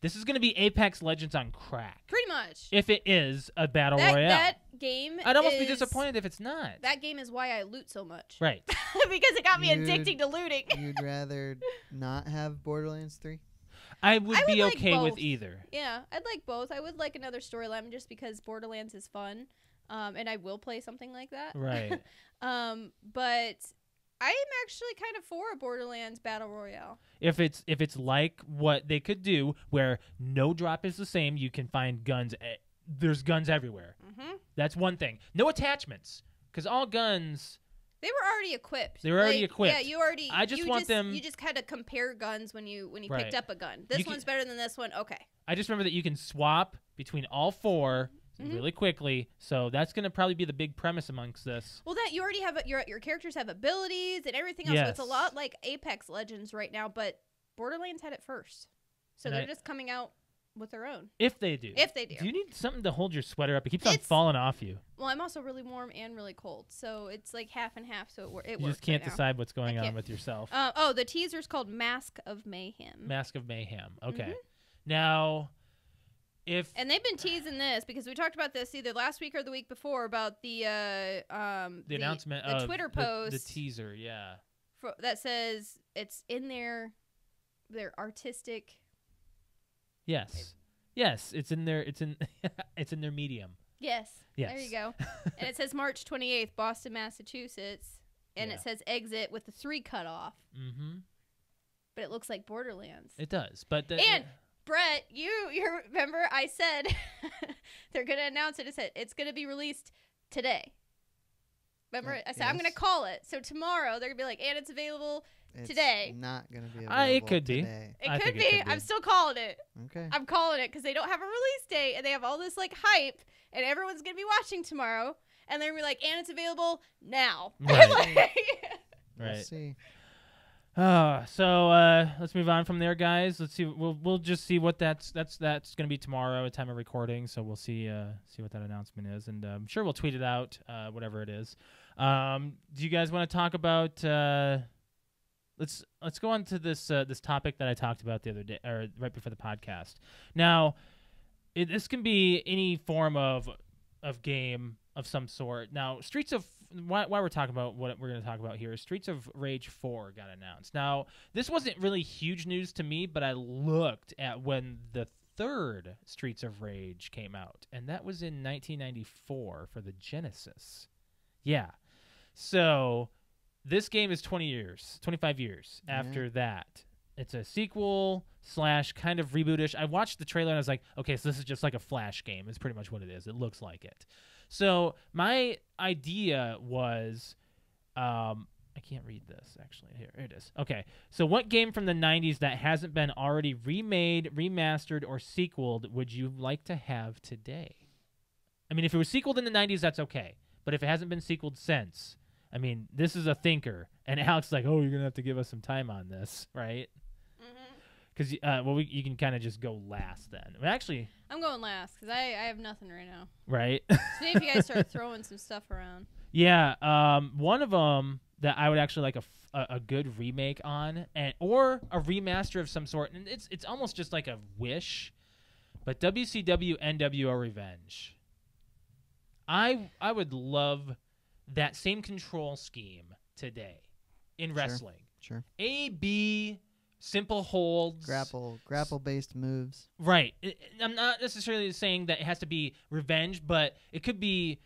This is going to be Apex Legends on crack. Pretty much. If it is a battle that, royale, that game I'd almost be is- disappointed if it's not. That game is why I loot so much. Right. Because it got me You'd- addicted to looting. You'd rather not have Borderlands 3? I would I would be like okay with both. either. Yeah, I'd like both. I would like another storyline just because Borderlands is fun, and I will play something like that. Right. But I am actually kind of for a Borderlands battle royale. If it's like what they could do, where no drop is the same, you can find guns. There's guns everywhere. Mm-hmm. That's one thing. No attachments, because all guns. They were already equipped. They were already equipped. Yeah, you already. I just want them- You just kind of compare guns when you Right. picked up a gun. This You can- one's better than this one. Okay. I just remember that you can swap between all 4 Mhm. really quickly. So that's going to probably be the big premise amongst this. Well, that you already have your characters have abilities and everything else. So it's a Yes. lot like Apex Legends right now, but Borderlands had it first, so And they're I- just coming out with their own. If they do. If they do. Do you need something to hold your sweater up? It keeps on It's- falling off you. Well, I'm also really warm and really cold, so it's like half and half. So it works. You just can't right now. decide what's going on can't. with yourself. The teaser's called Mask of Mayhem. Mask of Mayhem. Okay. Mhm. Now, if And they've been teasing this because we talked about this either last week or the week before about the announcement the of Twitter the post teaser, yeah. that says it's in their artistic. Yes. Yes, it's in their it's in their medium. Yes. Yes. There you go. And it says March 28th, Boston, Massachusetts, and Yeah. it says exit with the 3 cut off, Mhm. but it looks like Borderlands. It does. But And Brett, you remember I said they're going to announce it. It said it's going to be released today. Remember, Yeah, I said I'm yes. gonna call it. So tomorrow they're gonna be like, and it's available. It's Today. not gonna be It available could be. today. It I could think be. it could be. I'm still calling it. Okay. I'm calling it because they don't have a release date and they have all this like hype and everyone's gonna be watching tomorrow and they're gonna be like, and it's available now. Right. Like- We'll Right. see. So let's move on from there, guys. Let's see. We'll just see what that's going to be tomorrow at time of recording. So we'll see what that announcement is, and I'm sure we'll tweet it out, whatever it is. Do you guys want to talk about? Let's go on to this topic that I talked about the other day, or right before the podcast. Now, this can be any form of game of some sort. Now, why we're talking about what we're going to talk about here is Streets of Rage 4 got announced. Now, this wasn't really huge news to me, but I looked at when the third Streets of Rage came out, and that was in 1994 for the Genesis. Yeah. So, this game is 25 years after that. It's a sequel / kind of rebootish. I watched the trailer and I was like, okay, so this is just like a Flash game. It's pretty much what it is. It looks like it. So my idea was, I can't read this actually. Here it is. Okay. So what game from the 90s that hasn't been already remade, remastered, or sequeled would you like to have today? I mean, if it was sequeled in the 90s, that's okay. But if it hasn't been sequeled since, I mean, this is a thinker. And Alex is like, oh, you're going to have to give us some time on this, right? Because, you can kind of just go last then. Well, actually, I'm going last because I have nothing right now. right? So maybe if you guys start throwing some stuff around. Yeah. One of them that I would actually like a good remake on, or a remaster of some sort, and it's almost just like a wish, but WCW NWO Revenge. I would love that same control scheme today in wrestling. Sure. A, B, simple holds. Grapple based moves. Right. I'm not necessarily saying that it has to be revenge, but it could be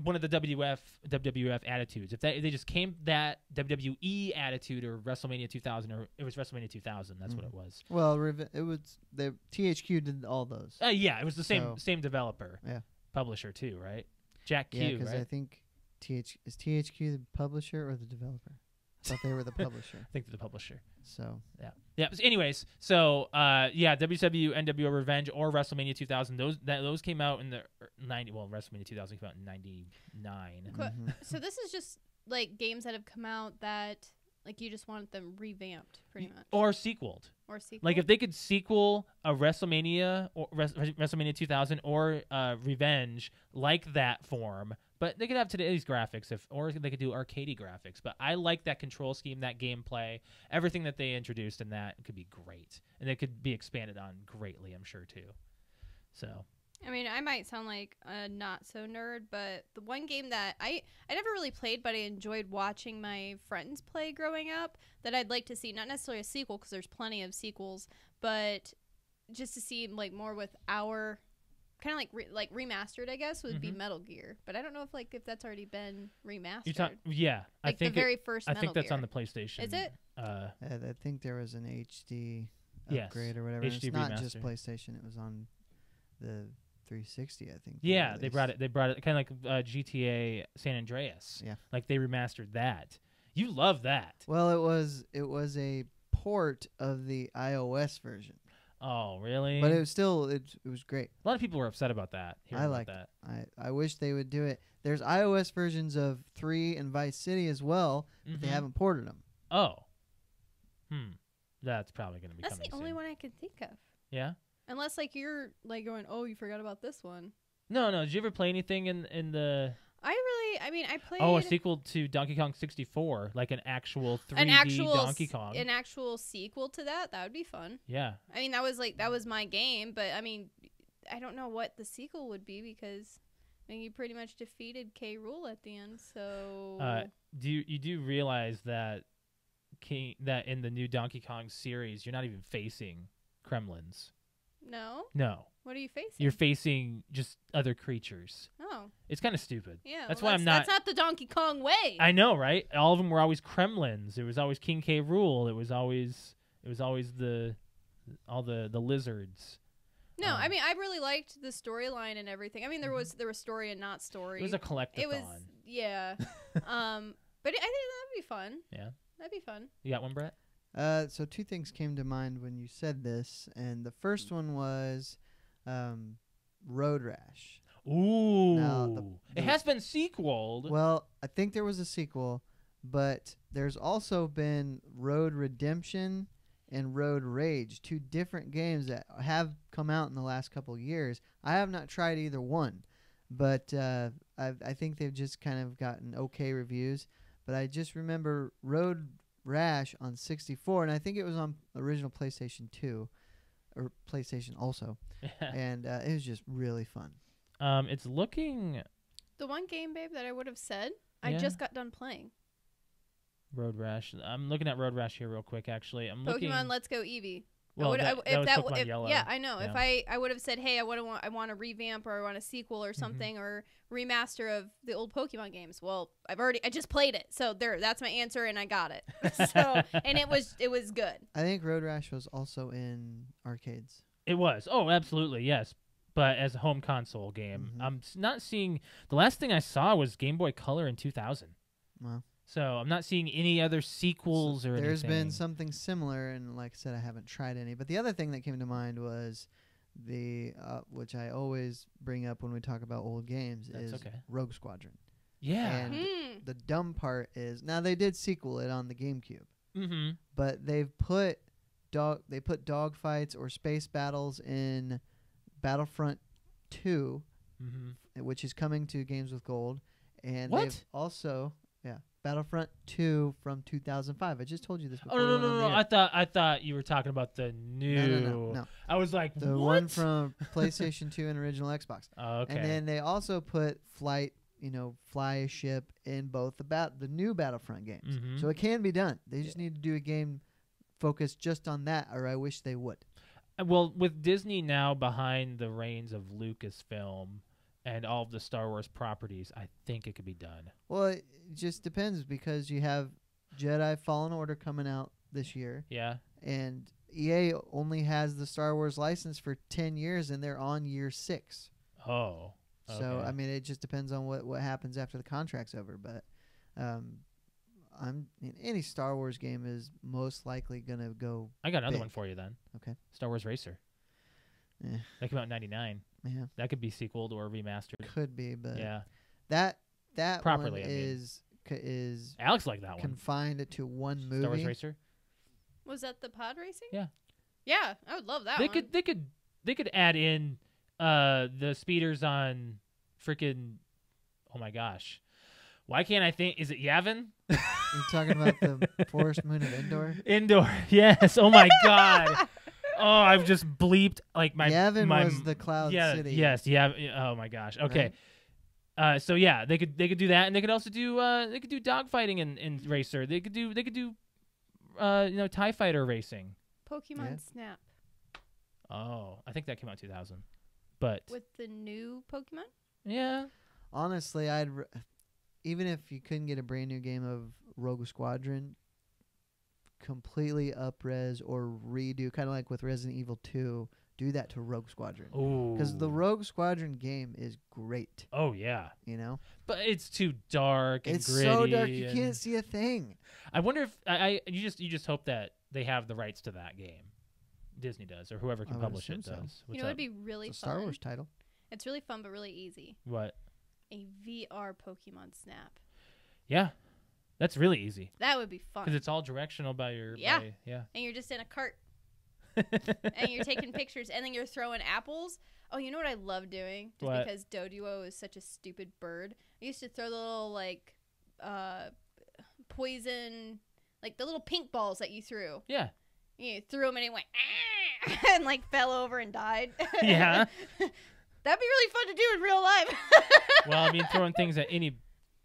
one of the WWF attitudes. If they just came that WWE attitude or WrestleMania 2000, or it was WrestleMania 2000, that's what it was. Well, it was the THQ did all those. Yeah, it was the same developer. Yeah. Publisher too, right? Jack Q, Yeah, because right? I think is THQ the publisher or the developer? I thought they were the publisher. I think they're the publisher. So Yeah. So anyways, so WCW NWO Revenge or WrestleMania 2000, those came out in the 90. Well, WrestleMania 2000 came out in 99. mhm. So this is just like games that have come out that like you just want them revamped, pretty much, Or sequeled. or sequel. Like if they could sequel a WrestleMania or WrestleMania 2000 or Revenge like that form, but they could have today's graphics or they could do arcadey graphics. But I like that control scheme, that gameplay, everything that they introduced in that could be great, and it could be expanded on greatly, I'm sure too. So I mean, I might sound like a not so nerd, but the one game that I never really played, but I enjoyed watching my friends play growing up, that I'd like to see, not necessarily a sequel because there's plenty of sequels, but just to see like more with our kind of like remastered, I guess, would be Metal Gear. But I don't know if that's already been remastered. yeah, like I think the very first. I think Metal that's Gear. on the PlayStation. Is it? I think there was an HD Yes, upgrade or whatever. And HD it's not just remaster. PlayStation. It was on the 360, I think. Yeah, they brought it kind of like GTA San Andreas. Yeah. Like they remastered that. You love that. Well, it was a port of the iOS version, Oh, really? but it was still it was great. A lot of people were upset about that. hearing I about like that. I wish they would do it. There's iOS versions of 3 and Vice City as well, but they Mhm. haven't ported them. Oh. That's probably going to be That's coming the only soon. one I can think of. Yeah? Unless like you're like going, oh, you forgot about this one. No. Did you ever play anything in the I played a sequel to Donkey Kong 64, like an actual 3D Donkey Kong? an actual sequel to that. That would be fun. Yeah. I mean, that was my game, but I mean, I don't know what the sequel would be because I mean, you pretty much defeated K. Rool at the end. So You do realize that that in the new Donkey Kong series, you're not even facing Kremlins. no, No. what are you facing? You're facing just other creatures. oh, It's kind of stupid. yeah. That's well, why I'm not. That's not the Donkey Kong way. I know, right? All of them were always Kremlins. It was always King K. Rool. It was always all the lizards. No, I mean I really liked the storyline and everything. I mean there was story and not story. It was a collectathon. It was yeah. But I think that'd be fun. Yeah. That'd be fun. You got one, Brett? So 2 things came to mind when you said this, and the first one was Road Rash. Ooh. Now, it has been sequeled. Well, I think there was a sequel, but there's also been Road Redemption and Road Rage, 2 different games that have come out in the last couple of years. I have not tried either one, but I think they've just kind of gotten okay reviews. But I just remember Road Rash on 64, and I think it was on original PlayStation 2 or PlayStation also, and it was just really fun. It's looking The one game, babe, that I would have said I Yeah. just got done playing. Road Rash. I'm looking at Road Rash here real quick. Actually, I'm looking. Pokemon Let's Go Eevee. Well, that was Pokemon Yellow. Yeah, I know. Yeah. If I would have said, hey, I want a revamp or I want a sequel or something or remaster of the old Pokemon games. Well, I just played it, so that's my answer, and I got it. So and it was good. I think Road Rash was also in arcades. It was. Oh, absolutely, yes. But as a home console game, I'm not seeing. The last thing I saw was Game Boy Color in 2000. Wow. So I'm not seeing any other sequels or There's anything. been something similar, and like I said, I haven't tried any. But the other thing that came to mind was the which I always bring up when we talk about old games That's is okay. Rogue Squadron. Yeah. And the dumb part is now they did sequel it on the GameCube, Mm-hmm. but they've put dogfights or space battles in Battlefront 2, which is coming to Games with Gold, and What? they've also Battlefront 2 from 2005. I just told you this before. Oh we went on no! the air. I thought you were talking about the new. No. I was like, The what? one from PlayStation 2 and original Xbox. Oh, okay. And then they also put fly a ship in both the new Battlefront games. Mhm. So it can be done. They just need to do a game focused just on that, or I wish they would. Well, with Disney now behind the reins of Lucasfilm and all of the Star Wars properties, I think it could be done. Well, it just depends because you have Jedi Fallen Order coming out this year, Yeah. and EA only has the Star Wars license for 10 years, and they're on year 6. Oh. So, okay. I mean, it just depends on what happens after the contract's over. But any Star Wars game is most likely going to go. I got another big. one for you then. Okay. Star Wars Racer. Eh, That came out in '99. yeah, That could be sequeled or remastered. could be, but Yeah. that Properly, one I mean. is Alex liked that one. confined to one movie. Star Wars Racer. Was that the pod racing? Yeah. Yeah, I would love that They one. could add in the speeders on freaking. Oh my gosh. Why can't I think? Is it Yavin? You're talking about the Forest Moon of Endor. Indoor. Yes. Oh my god. Oh, I've just bleeped like my. Yavin my, was the Cloud City. Yes. Yeah. Oh my gosh. Okay. So yeah, they could do that, and they could also do dogfighting in Racer. They could do TIE fighter racing. Pokemon Yeah. Snap Oh, I think that came out 2000. But with the new Pokemon. yeah, Honestly, even if you couldn't get a brand new game of Rogue Squadron, completely up-res or redo, kind of like with Resident Evil 2, do that to Rogue Squadron. Because the Rogue Squadron game is great, Oh yeah, but it's too dark and it's gritty. so dark you and can't see a thing. I wonder if you just hope that they have the rights to that game. Disney does, or whoever I can would publish it assume so. does. You know, it'd be really It's a fun. Star Wars title. It's really fun, but really easy. What? A VR Pokemon Snap. Yeah, that's really easy That would be fun. because it's all directional by your. Yeah. Yeah. And you're just in a cart and you're taking pictures and then you're throwing apples. Oh, you know what I love doing? Just What? because Doduo is such a stupid bird. I used to throw the little poison, like the little pink balls that you threw. Yeah. You threw them and it went and like fell over and died. Yeah. That'd be really fun to do in real life. Well, I mean, throwing things at anything.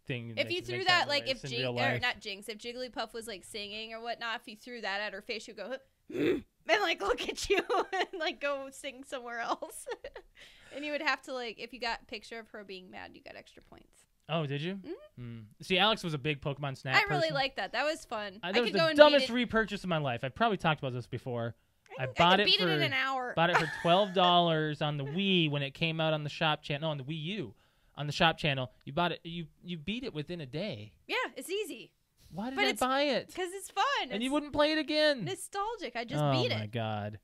If you makes- threw makes that, like noise if in real or life. not Jinx, if Jigglypuff was like singing or whatnot, if you threw that at her face, she'd go and like look at you and like go sing somewhere else. And you would have to like, if you got a picture of her being mad, you got extra points. Oh, did you? See, Alex was a big Pokemon Snap. I really person. liked that. That was fun. That I was could go the and dumbest beat it. repurchase of my life. I've probably talked about this before. I I bought could it beat for it in an hour. bought it for $12 on the Wii when it came out on the shop channel. No, on the Wii U, on the shop channel. You bought it. You beat it within a day. Yeah, it's easy. Why did But I it's- buy it? Because it's fun. And you It's wouldn't play it again. nostalgic. I just oh beat my it. god.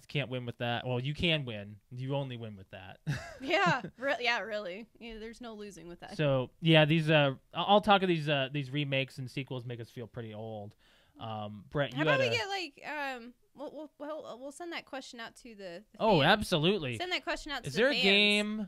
Can't win with that. Well, you can win. You only win with that. Yeah, really. Yeah, there's no losing with that. So yeah, these I'll talk of these remakes and sequels make us feel pretty old. Brett, How you about had we a, get like we'll send that question out to the oh, fans. absolutely. Send that question out to Is the there a fans. game,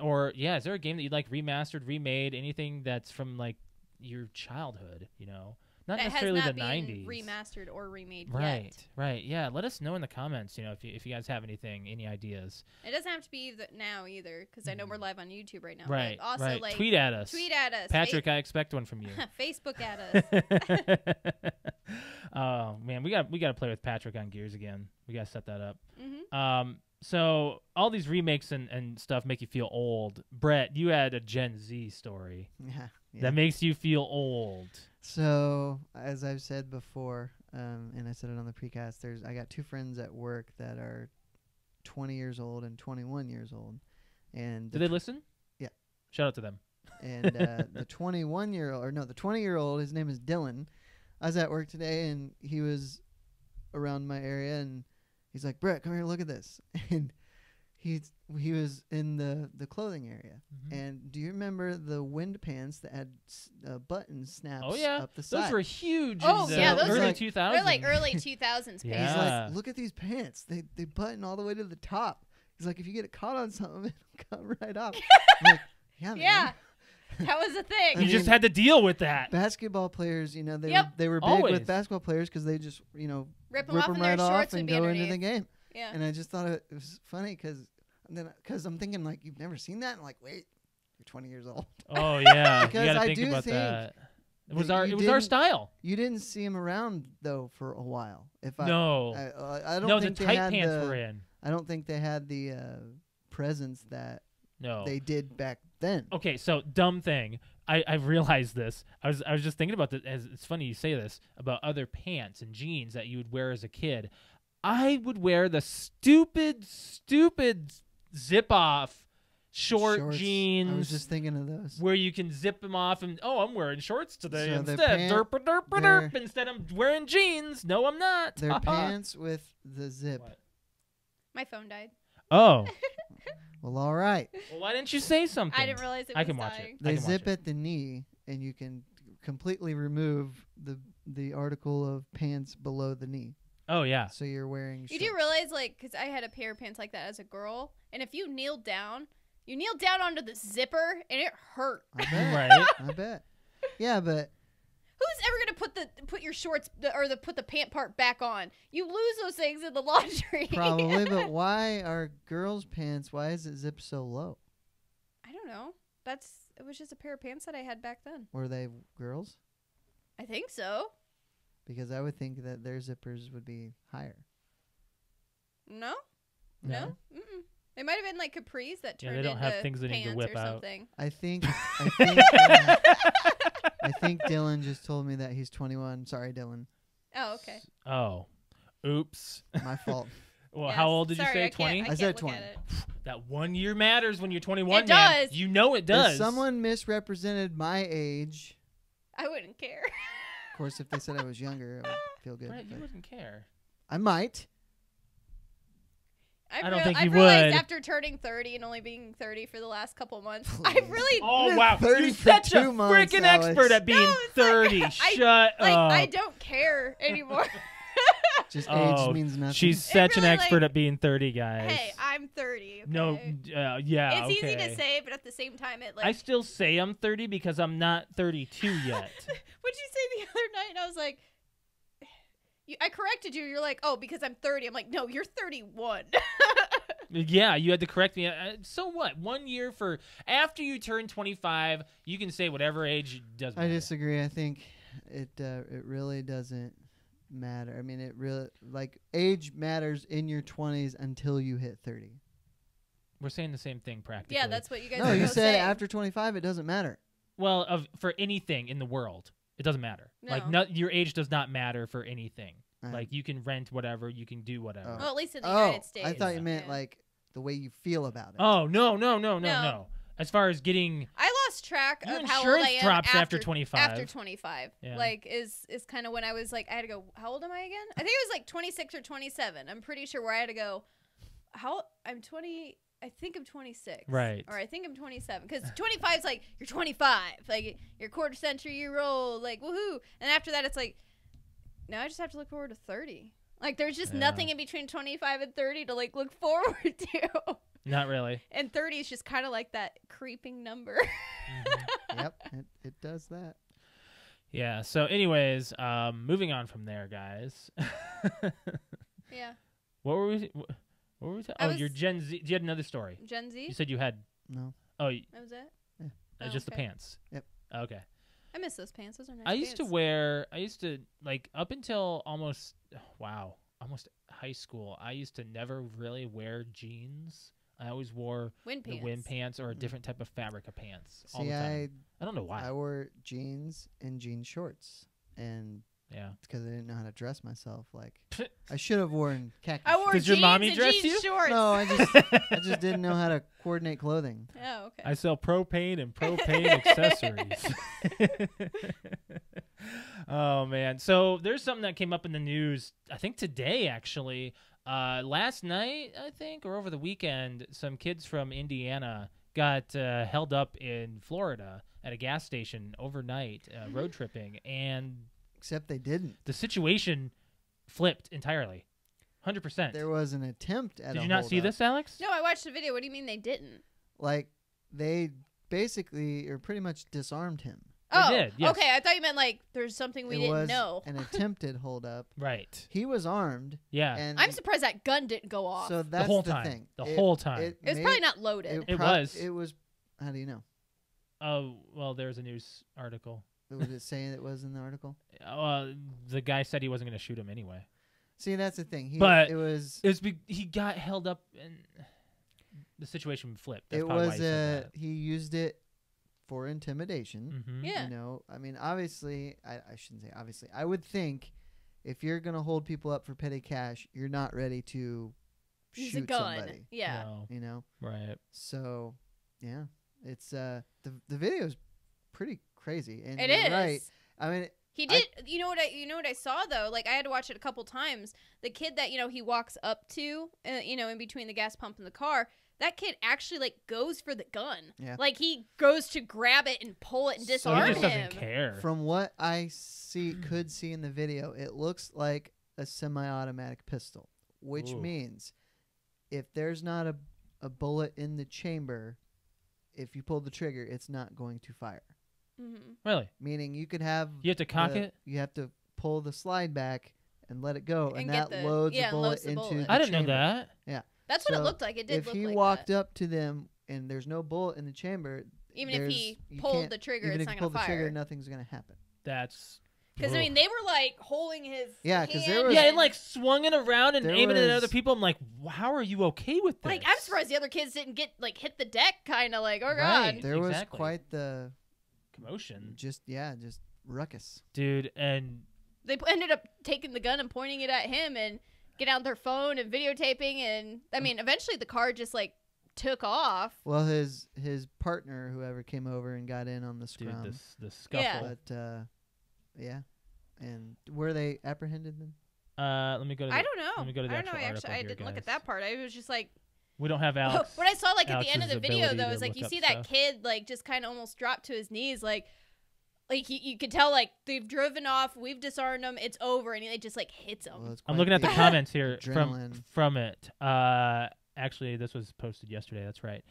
or is there a game that you'd like remastered, remade, anything that's from like your childhood? You know, not that necessarily has not the been '90s. remastered or remade Right, yet. right. Yeah, let us know in the comments. You know, if you guys have any ideas. It doesn't have to be now either, because I know we're live on YouTube right now. Right. But also, right. like, Tweet at us. Tweet at us. Patrick, I expect one from you. Facebook at us. Oh man, we got to play with Patrick on Gears again. We got to set that up. Mm-hmm. So all these remakes and stuff make you feel old. Brett, you had a Gen Z story Yeah. that makes you feel old. So, as I've said before, and I said it on the precast, I got two friends at work that are 20 years old and 21 years old. And Do they listen? Yeah. Shout out to them. And the 20-year-old, his name is Dylan. I was at work today, and he was around my area, and he's like, Brett, come here, look at this. And he was in the clothing area. Mm-hmm. And do you remember the wind pants that had button snaps Oh yeah, up the side? those were huge. Oh, in the yeah, those early are- 2000s. They're like early 2000s pants. Yeah. He's like, look at these pants. They button all the way to the top. He's like, if you get caught on something, it'll come right off. I'm like, yeah, man. Yeah, that was a thing. You I just mean, had to deal with that. Basketball players, they Yep. they were big Always. with basketball players because they just Rip them rip off them and their right off shorts would and be go underneath. into the game. Yeah. And I just thought it was funny because I'm thinking like, you've never seen that, and like, wait, you're 20 years old. Oh yeah, you Because got to I think do about think that. It was that our you it was our didn't- style. You didn't see him around though for a while. No, I don't no, the think they tight had pants the, were in. I don't think they had the presence that No, they did back then. Okay, so dumb thing. I've realized this. I was just thinking about this. As it's funny you say this about other pants and jeans that you would wear as a kid. I would wear the stupid zip off Shorts. jeans. I was just thinking of those. where you can zip them off and I'm wearing shorts today So the instead. pant- Derp derp derp. Instead I'm wearing jeans. No, I'm not. Their pants with the zip. What? My phone died. Oh, Well, all right. well, why didn't you say something? I didn't realize it I was can watch dying. it. I They can watch zip it. at the knee, and you can completely remove the article of pants below the knee. Oh yeah. So you're wearing. You do shorts. realize, like, because I had a pair of pants like that as a girl, and if you kneel down onto the zipper, and it hurt. I bet. Right. I bet. Yeah, but Who's ever gonna put your shorts put the pant part back on? You lose those things in the laundry. probably. But why are girls' pants? Why is it zipped so low? I don't know. It was just a pair of pants that I had back then. Were they girls? I think so. Because I would think that their zippers would be higher. No. No? No. Mm-mm. They might have been like capris that Yeah, turned they don't into have things they need to pants whip or out. something. I think. I think Dylan just told me that he's 21. Sorry, Dylan. Oh, okay. Oh, oops. My fault. Well, Yes. how old did you Sorry, say? I can't- 20? I I can't said look 20. at it. That 1 year matters when you're 21. It man. does. You know it does. If someone misrepresented my age, I wouldn't care. of course, if they said I was younger, I would feel good. Brett, you but wouldn't care. I might. I don't think I've you realized would. after turning 30 and only being 30 for the last couple months, Please. I've really Oh wow, 30 you're for such a 2 months, freaking Alex. expert at being No, it's like- 30. I- Shut like up. I don't care anymore. Just Oh, age means nothing. She's such an really, expert like- at being 30, guys. Hey, I'm 30. Okay? No, yeah, it's easy okay. to say, but at the same time, it like. I still say I'm 30 because I'm not 32 yet. What'd you say the other night? And I was like, I corrected you. You're like, oh, because I'm 30. I'm like, no, you're 31. Yeah, you had to correct me. So what? 1 year for after you turn 25, you can say whatever age does I matter. disagree. I think it really doesn't matter. I mean, it really age matters in your 20s until you hit 30. We're saying the same thing practically. Yeah, that's what you guys No, are you both said saying. after 25 it doesn't matter. well, for anything in the world, it doesn't matter. Like No. your age does not matter for anything. Like you can rent whatever, you can do whatever. Well, at least in the Oh, United States. I thought you Yeah. meant like the way you feel about it. Oh no. No. As far as getting I lost track your of how old insurance I am drops after 25. After 25, Yeah. like is kind of when I was like, I had to go. How old am I again? I think it was like 26 or 27. I'm pretty sure where I had to go. I'm 20. I think I'm 26. Right. Or I think I'm 27. Because 25 is like you're 25, like you're quarter century year old, like woohoo. And after that, it's like now I just have to look forward to 30. Like there's just nothing in between 25 and 30 to like look forward to. Not really. And 30 is just kind of like that creeping number. Yep, it does that. Yeah. So, anyways, moving on from there, guys. Yeah. What were we? What were we? I Oh, was- your Gen Z. You had another story. Gen Z? You said you had. No. Oh, That was it? Oh, just the okay. pants. Yep. Okay. I miss those pants. Those are nice I used to pants. wear. I used to like up until almost. Wow. Almost high school. I used to never really wear jeans. I always wore wind the pants. wind pants or a different type of fabric of pants all See, the time. I don't know why. I wore jeans and jean shorts, and Yeah. because I didn't know how to dress myself, like I should have worn khaki. I wore Did your jeans mommy and dress jeans you? shorts. No, I just didn't know how to coordinate clothing. Oh, okay. I sell propane and propane accessories. Oh man. So there's something that came up in the news, I think today actually. Last night, I think, or over the weekend, some kids from Indiana got held up in Florida at a gas station overnight, road tripping, and Except they didn't. the situation flipped entirely. 100%. There was an attempt at. Did a you not see holdup. this, Alex? No, I watched the video. What do you mean they didn't? Like they basically or pretty much disarmed him. They Oh, did, yes. okay. I thought you meant like there's something we it didn't was know. an attempted holdup. Right. He was armed, Yeah. and I'm surprised that gun didn't go off. so that's whole the time. thing. The whole time. it was probably not loaded. It was. It was. How do you know? Oh, well, there's a news article. Was it saying it was in the article? The guy said he wasn't going to shoot him anyway. See, that's the thing. But it was. It was he got held up and the situation flipped. That's It probably why was. he said He used it for intimidation. that. Mm-hmm. Yeah. You know, I mean, obviously, I shouldn't say obviously. I would think if you're gonna hold people up for petty cash, you're not ready to Use shoot a gun. somebody. Yeah. No. You know, Right. so yeah, it's the video's pretty crazy. And It you're is. right. I mean, He did. You know what I saw though. Like I had to watch it a couple times. The kid that he walks up to, in between the gas pump and the car. That kid actually like goes for the gun. Yeah. Like he goes to grab it and pull it and So disarm he just him. doesn't care. from what I could see in the video, it looks like a semi-automatic pistol, which Ooh. means if there's not a bullet in the chamber, if you pull the trigger, it's not going to fire. Mm-hmm. Really? Meaning you could have You have to cock the- it? You have to pull the slide back and let it go, And and get that the- loads yeah, the and bullet loads the into bullet. the I didn't chamber. know that. That's what So it looked like. It did If look he like walked that. up to them and there's no bullet in the chamber, Even if he you pulled can't- the trigger, even it's if not you pull gonna the trigger, fire. nothing's gonna happen. That's. Because I Ugh. mean, they were like holding his. Yeah, 'cause there hand was- Yeah, and- and like swung it around and There aiming it at was- other people. I'm like, how are you okay with this? Like I'm surprised the other kids didn't get like hit the deck, kind of like, oh Right. god. There was Exactly. quite the Commotion, just ruckus. dude, and They ended up taking the gun and pointing it at him and getting out their phone and videotaping, and I mean, eventually the car just like took off. Well, his partner, whoever came over and got in on the dude, scrum, the scuffle. Yeah. but yeah, and were they apprehended then? Let me go to. I don't know. Let me go to the I don't know. actual Actually, article I here, didn't look guys. at that part. I was just like, We don't have Alex. what I saw like at the end of the Alex's video ability though to is like look you up see that stuff. kid like just kind of almost drop to his knees, like you could tell like they've driven off, we've disarmed them, it's over, and it just like hits him. Well, it's I'm quite looking at the comments here adrenaline. from it. Actually, this was posted yesterday. That's right.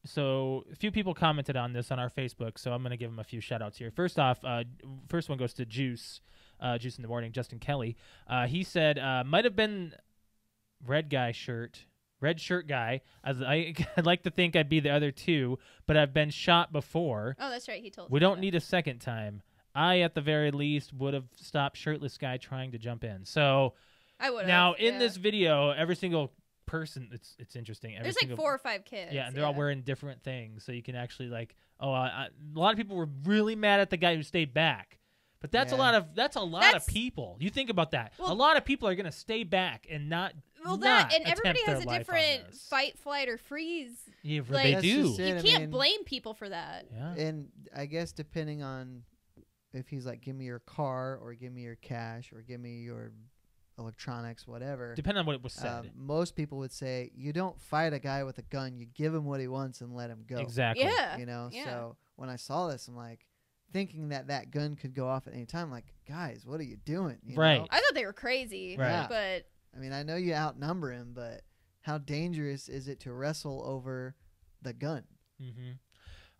So a few people commented on this on our Facebook, so I'm going to give them a few shout-outs here. First off, first one goes to Juice in the Morning, Justin Kelly. He said, might have been red shirt guy. I'd like to think I'd be the other two, but I've been shot before. Oh, that's right. He told. We us don't that. need a second time. I, at the very least, would have stopped shirtless guy trying to jump in. So I would. now in this video, every single person, it's interesting. Every there's like single, 4 or 5 kids. yeah, and they're all wearing different things, so you can actually like. A lot of people were really mad at the guy who stayed back, But that's a Yeah. lot of That's- people. You think about that. Well- a lot of people are going to stay back and not. Well, not that and everybody attempt has their a life on different this. fight, flight, or freeze. Yeah, like- they That's do. just it. You I can't mean- blame people for that. Yeah. And I guess depending on if he's like, give me your car or give me your cash or give me your electronics, whatever. Depending on what was said. Most people would say you don't fight a guy with a gun. You give him what he wants and let him go. Exactly. Yeah. You know. Yeah. So when I saw this, I'm like, thinking that gun could go off at any time. Like, guys, what are you doing? You Right. know? I thought they were crazy. Right. But I mean, I know you outnumber him, but how dangerous is it to wrestle over the gun? Mm-hmm.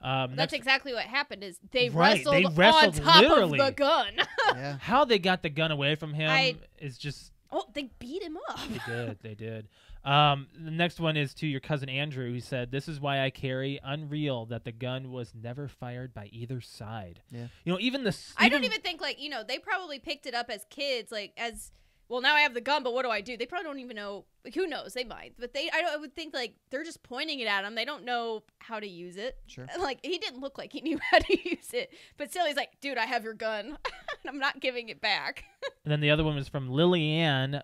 that's Next, exactly what happened. Is they Right, wrestled, they on wrestled top literally. of the gun. Yeah. how they got the gun away from him is just. Oh, they beat him up. They did. They did. The next one is to your cousin Andrew. He said, "This is why I carry. Unreal that the gun was never fired by either side." Yeah. You know, even the. I don't even think they probably picked it up as kids, well, now I have the gun, but what do I do? They probably don't even know. Who knows? They might, but I would think they're just pointing it at him. They don't know how to use it. Sure. He didn't look like he knew how to use it, but still, he's like, dude, I have your gun, and I'm not giving it back. And then the other one was from Lillian.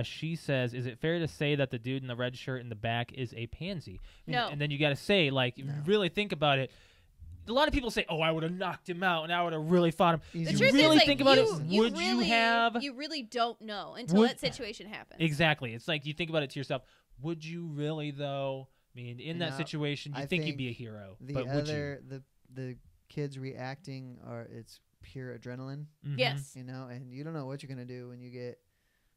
She says, "Is it fair to say that the dude in the red shirt in the back is a pansy?" No. And then you got to say, if you really think about it, a lot of people say, "Oh, I would have knocked him out, and I would have really fought him." Easy The You truth really is, think about it, you would you really, have- You really don't know until Would- that situation happens. Exactly. It's like you think about it to yourself. Would you really, though? I mean, in You that know, situation, you I think you'd think be a hero. The but would you? other, the kids reacting it's pure adrenaline, Mhm. Yes. you know, and you don't know what you're gonna do when you get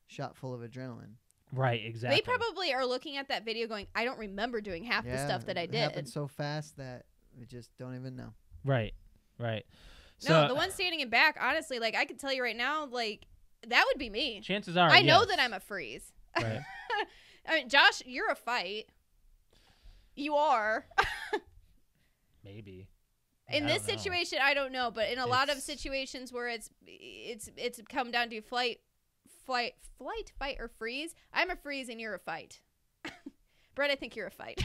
shot full of adrenaline. Right. Exactly. They probably are looking at that video going, I don't remember doing half the stuff that I It did. happened so fast that we just don't even know. Right. Right. No, So the one standing in back, honestly, I could tell you right now, that would be me. chances are, I know yes. that I'm a freeze. Right. I mean, Josh, you're a fight. You are. Maybe. In I this don't know. situation, I don't know, but in a lot of It's- situations where it's come down to fight, fight, or freeze. I'm a freeze and you're a fight. Brett, I think you're a fight.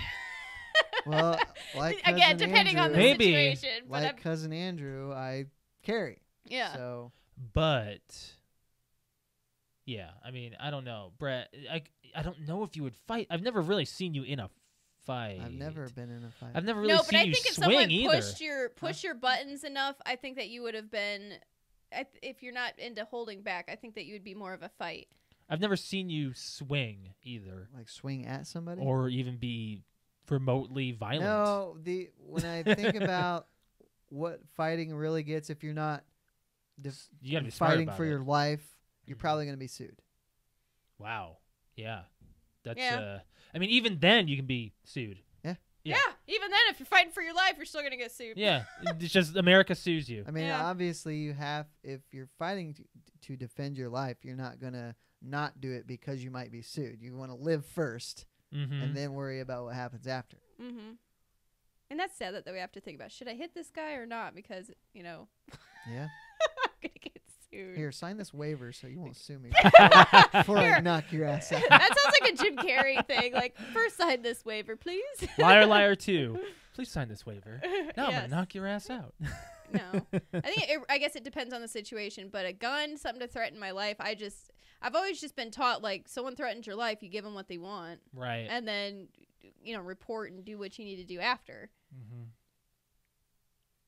Well, like Again, Cousin depending on the Andrew, Maybe. situation. But like I'm, cousin Andrew, I carry. yeah. So But yeah, I mean, I don't know, Brett. I don't know if you would fight. I've never really seen you in a fight. I've never been in a fight. I've never really No, but seen I you think if swing someone either. pushed your buttons enough, I think that you would have been. If you're not into holding back, I think that you would be more of a fight. I've never seen you swing either, Like swing at somebody. or even be remotely violent. No, when I think about what fighting really gets, if you're not You gotta be smart fighting about for it. your life, you're Mhm. probably going to be sued. Wow. Yeah. That's. Yeah. I mean, even then you can be sued. Yeah. Yeah. Even then, if you're fighting for your life, you're still gonna get sued. Yeah. It's just America sues you. I mean, Yeah. obviously, you have, if you're fighting to defend your life, you're not going to not do it because you might be sued. You want to live first Mm-hmm. and then worry about what happens after. Mm-hmm. And that's sad that we have to think about, should I hit this guy or not? Because, Yeah. I'm going to get sued. Here, sign this waiver so you won't sue me before I Here. knock your ass out. That sounds like a Jim Carrey thing. Like, first sign this waiver, please. Liar, liar, 2. Please sign this waiver. Now I'm Yes. gonna knock your ass out. No. I guess it depends on the situation, but a gun, something to threaten my life, I've always just been taught, someone threatens your life, you give them what they want, Right. and then, report and do what you need to do after. Mm-hmm.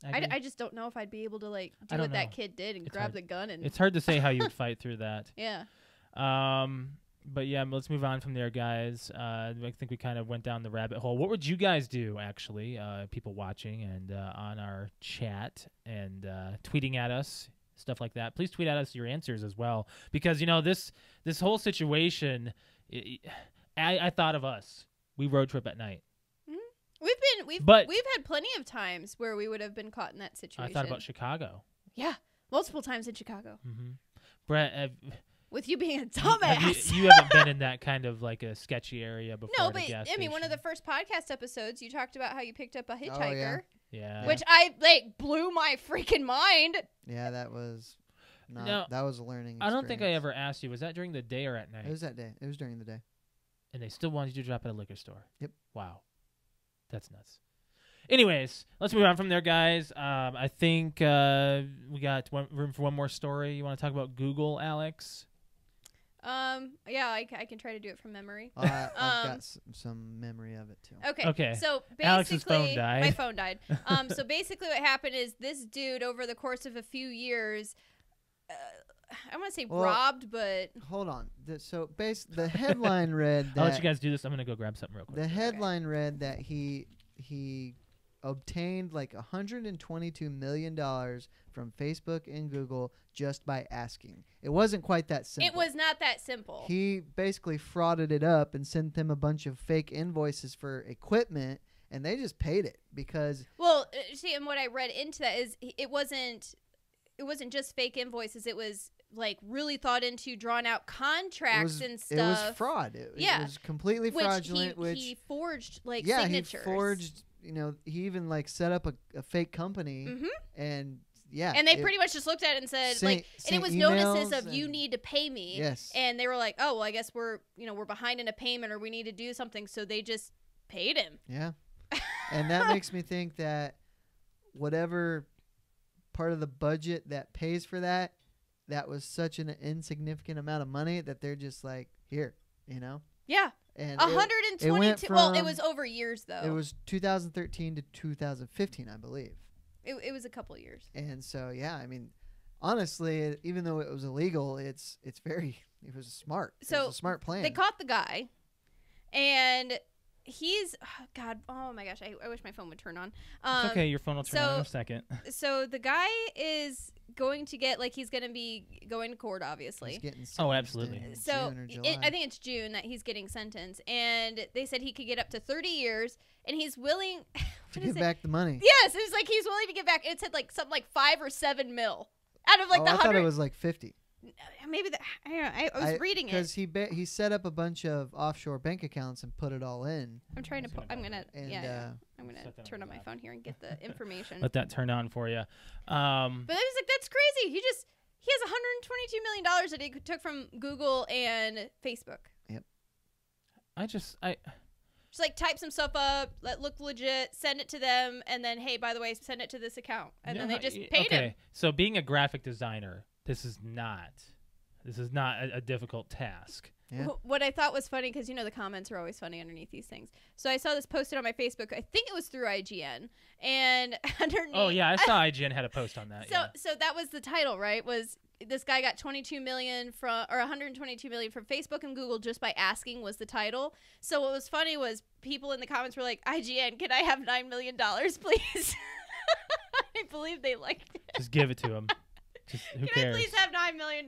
I just don't know if I'd be able to, do I what don't that know. kid did and It's grab hard. the gun and, It's hard to say how you would fight through that. yeah. But yeah, let's move on from there, guys. I think we kind of went down the rabbit hole. What would you guys do, actually, people watching and on our chat and tweeting at us, stuff like that? Please tweet at us your answers as well, because this whole situation, I thought of us. We road trip at night. We've had plenty of times where we would have been caught in that situation. I thought about Chicago. Yeah, multiple times in Chicago. Mm-hmm. Brett, With you being a have dumbass. you haven't been in that kind of like a sketchy area before. No, at a but gas I mean, one of the station? first podcast episodes, you talked about how you picked up a hitchhiker, Yeah. which blew my freaking mind. Yeah, that was not. No, that was a learning. I don't think I experience. ever asked you. Was that during the day or at night? It was that day. It was during the day. And they still wanted you to drop at a liquor store. Yep. Wow. That's nuts. Anyways, let's move on from there, guys. I think we got room for one more story. You want to talk about Google, Alex? Yeah, I can try to do it from memory. I've got some memory of it too. Okay. So basically, Alex's phone died. My phone died. So basically, what happened is this dude, over the course of a few years, I want to say robbed, but hold on. The headline read that I'll let you guys do this. I'm gonna go grab something real quick. the headline read that he obtained like $122 million from Facebook and Google just by asking. It wasn't quite that simple. it was not that simple. He basically frauded it up and sent them a bunch of fake invoices for equipment, and they just paid it because. Well, see, and what I read into that is it wasn't just fake invoices. It was like really thought into, drawn out contracts and stuff. It was fraud. It was completely fraudulent. Which he forged like he signatures. forged. He even like set up a fake company, and and they pretty much just looked at it and said and it was notices of you need to pay me. Yes. And they were like, oh well, I guess we're behind in a payment or we need to do something, so they just paid him. Yeah. And that makes me think that whatever part of the budget that pays for that was such an insignificant amount of money that they're just like, here, Yeah. And 122. Well, it was over years though. It was 2013 to 2015, I believe. It was a couple of years. And so, yeah, I mean, honestly, even though it was illegal, it was smart. It was a smart plan. They caught the guy, and he's oh my gosh, I wish my phone would turn on. It's okay, your phone will turn on in a second. So the guy is going to get he's going to be going to court, obviously. He's getting absolutely. So I think it's June that he's getting sentenced, and they said he could get up to 30 years, and he's willing to give back the money. Yes, it was like he's willing to give back. It said something like 5 or 7 mil out of the 100. I thought it was like 50. Maybe I was reading it because he set up a bunch of offshore bank accounts and put it all in. I'm trying to. I'm gonna. I'm gonna turn on my phone here and get the information. Let that turn on for you. But I was like, that's crazy. He has $122 million that he took from Google and Facebook. Yep. Just type some stuff up, look legit, send it to them, and then hey, by the way, send it to this account, and then they just paid him. So being a graphic designer, this is not a difficult task. Yeah. What I thought was funny, because the comments are always funny underneath these things. So I saw this posted on my Facebook. I think it was through IGN, and underneath. Oh yeah, I saw IGN had a post on that. So that was the title, right? Was this guy got $122 million from Facebook and Google just by asking, was the title. So what was funny was people in the comments were like, IGN, can I have $9 million, please? I believe they liked it. Just give it to him. Who cares? Can I please have $9 million?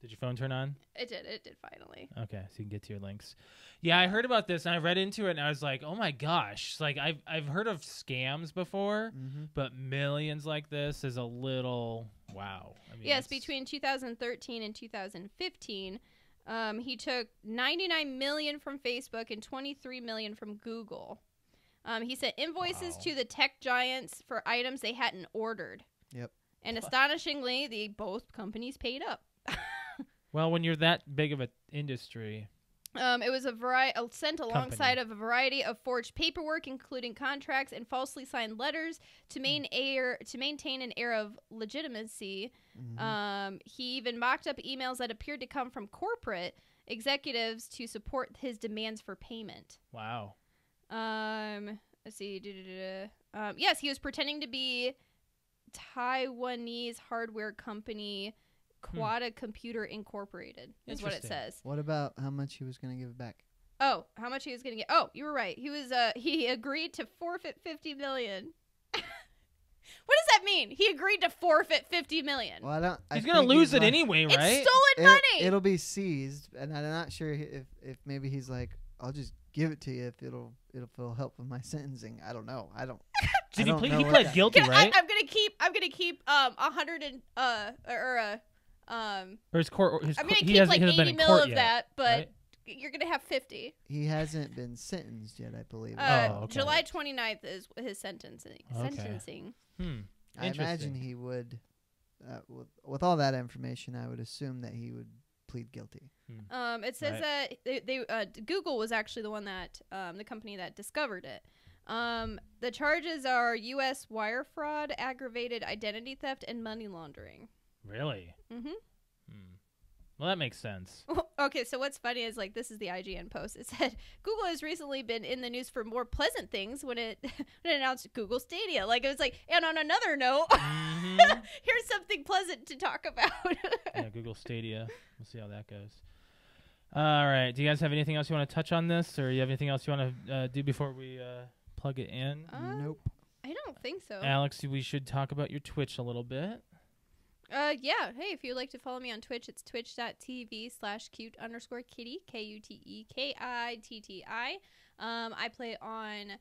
Did your phone turn on? It did. It did finally. Okay, so you can get to your links. Yeah, I heard about this and I read into it and I was like, oh my gosh! Like I've heard of scams before, but millions like this is a little wow. I mean, yes, between 2013 and 2015, he took $99 million from Facebook and $23 million from Google. He sent invoices to the tech giants for items they hadn't ordered. Yep. And astonishingly, both companies paid up. Well, when you're that big of an industry. It was sent alongside of a variety of forged paperwork, including contracts and falsely signed letters to maintain an air of legitimacy. He even mocked up emails that appeared to come from corporate executives to support his demands for payment. Wow. Let's see. Yes, he was pretending to be Taiwanese hardware company Quada Computer Incorporated is what it says. What about how much he was going to give back? Oh, how much he was going to get? Oh, you were right. He agreed to forfeit $50 million. What does that mean? He agreed to forfeit $50 million. Well, he's going to lose it anyway, right? It's stolen money. It'll be seized, and I'm not sure if maybe he's like, I'll just give it to you if it'll help with my sentencing. I don't know. Did he pled guilty, right? I'm gonna keep 100 and or his court. I'm gonna keep like 80 mil of that, but right? You're gonna have 50. He hasn't been sentenced yet, I believe. Okay. July 29th is his sentencing. I imagine he would, with all that information, I would assume that he would plead guilty. It says that Google was actually the one that the company that discovered it. The charges are U.S. wire fraud, aggravated identity theft, and money laundering. Really? Mm-hmm. Well, that makes sense. Okay, so what's funny is, like, this is the IGN post. It said, Google has recently been in the news for more pleasant things when it announced Google Stadia. Like, it was like, and on another note, here's something pleasant to talk about. Yeah, Google Stadia. We'll see how that goes. All right. Do you guys have anything else you want to touch on this, or you have anything else you want to do before we plug it in? Nope. I don't think so. Alex, we should talk about your Twitch a little bit. Yeah. Hey, if you'd like to follow me on Twitch, it's twitch.tv/cute_kitty, KUTEKITTI. I play on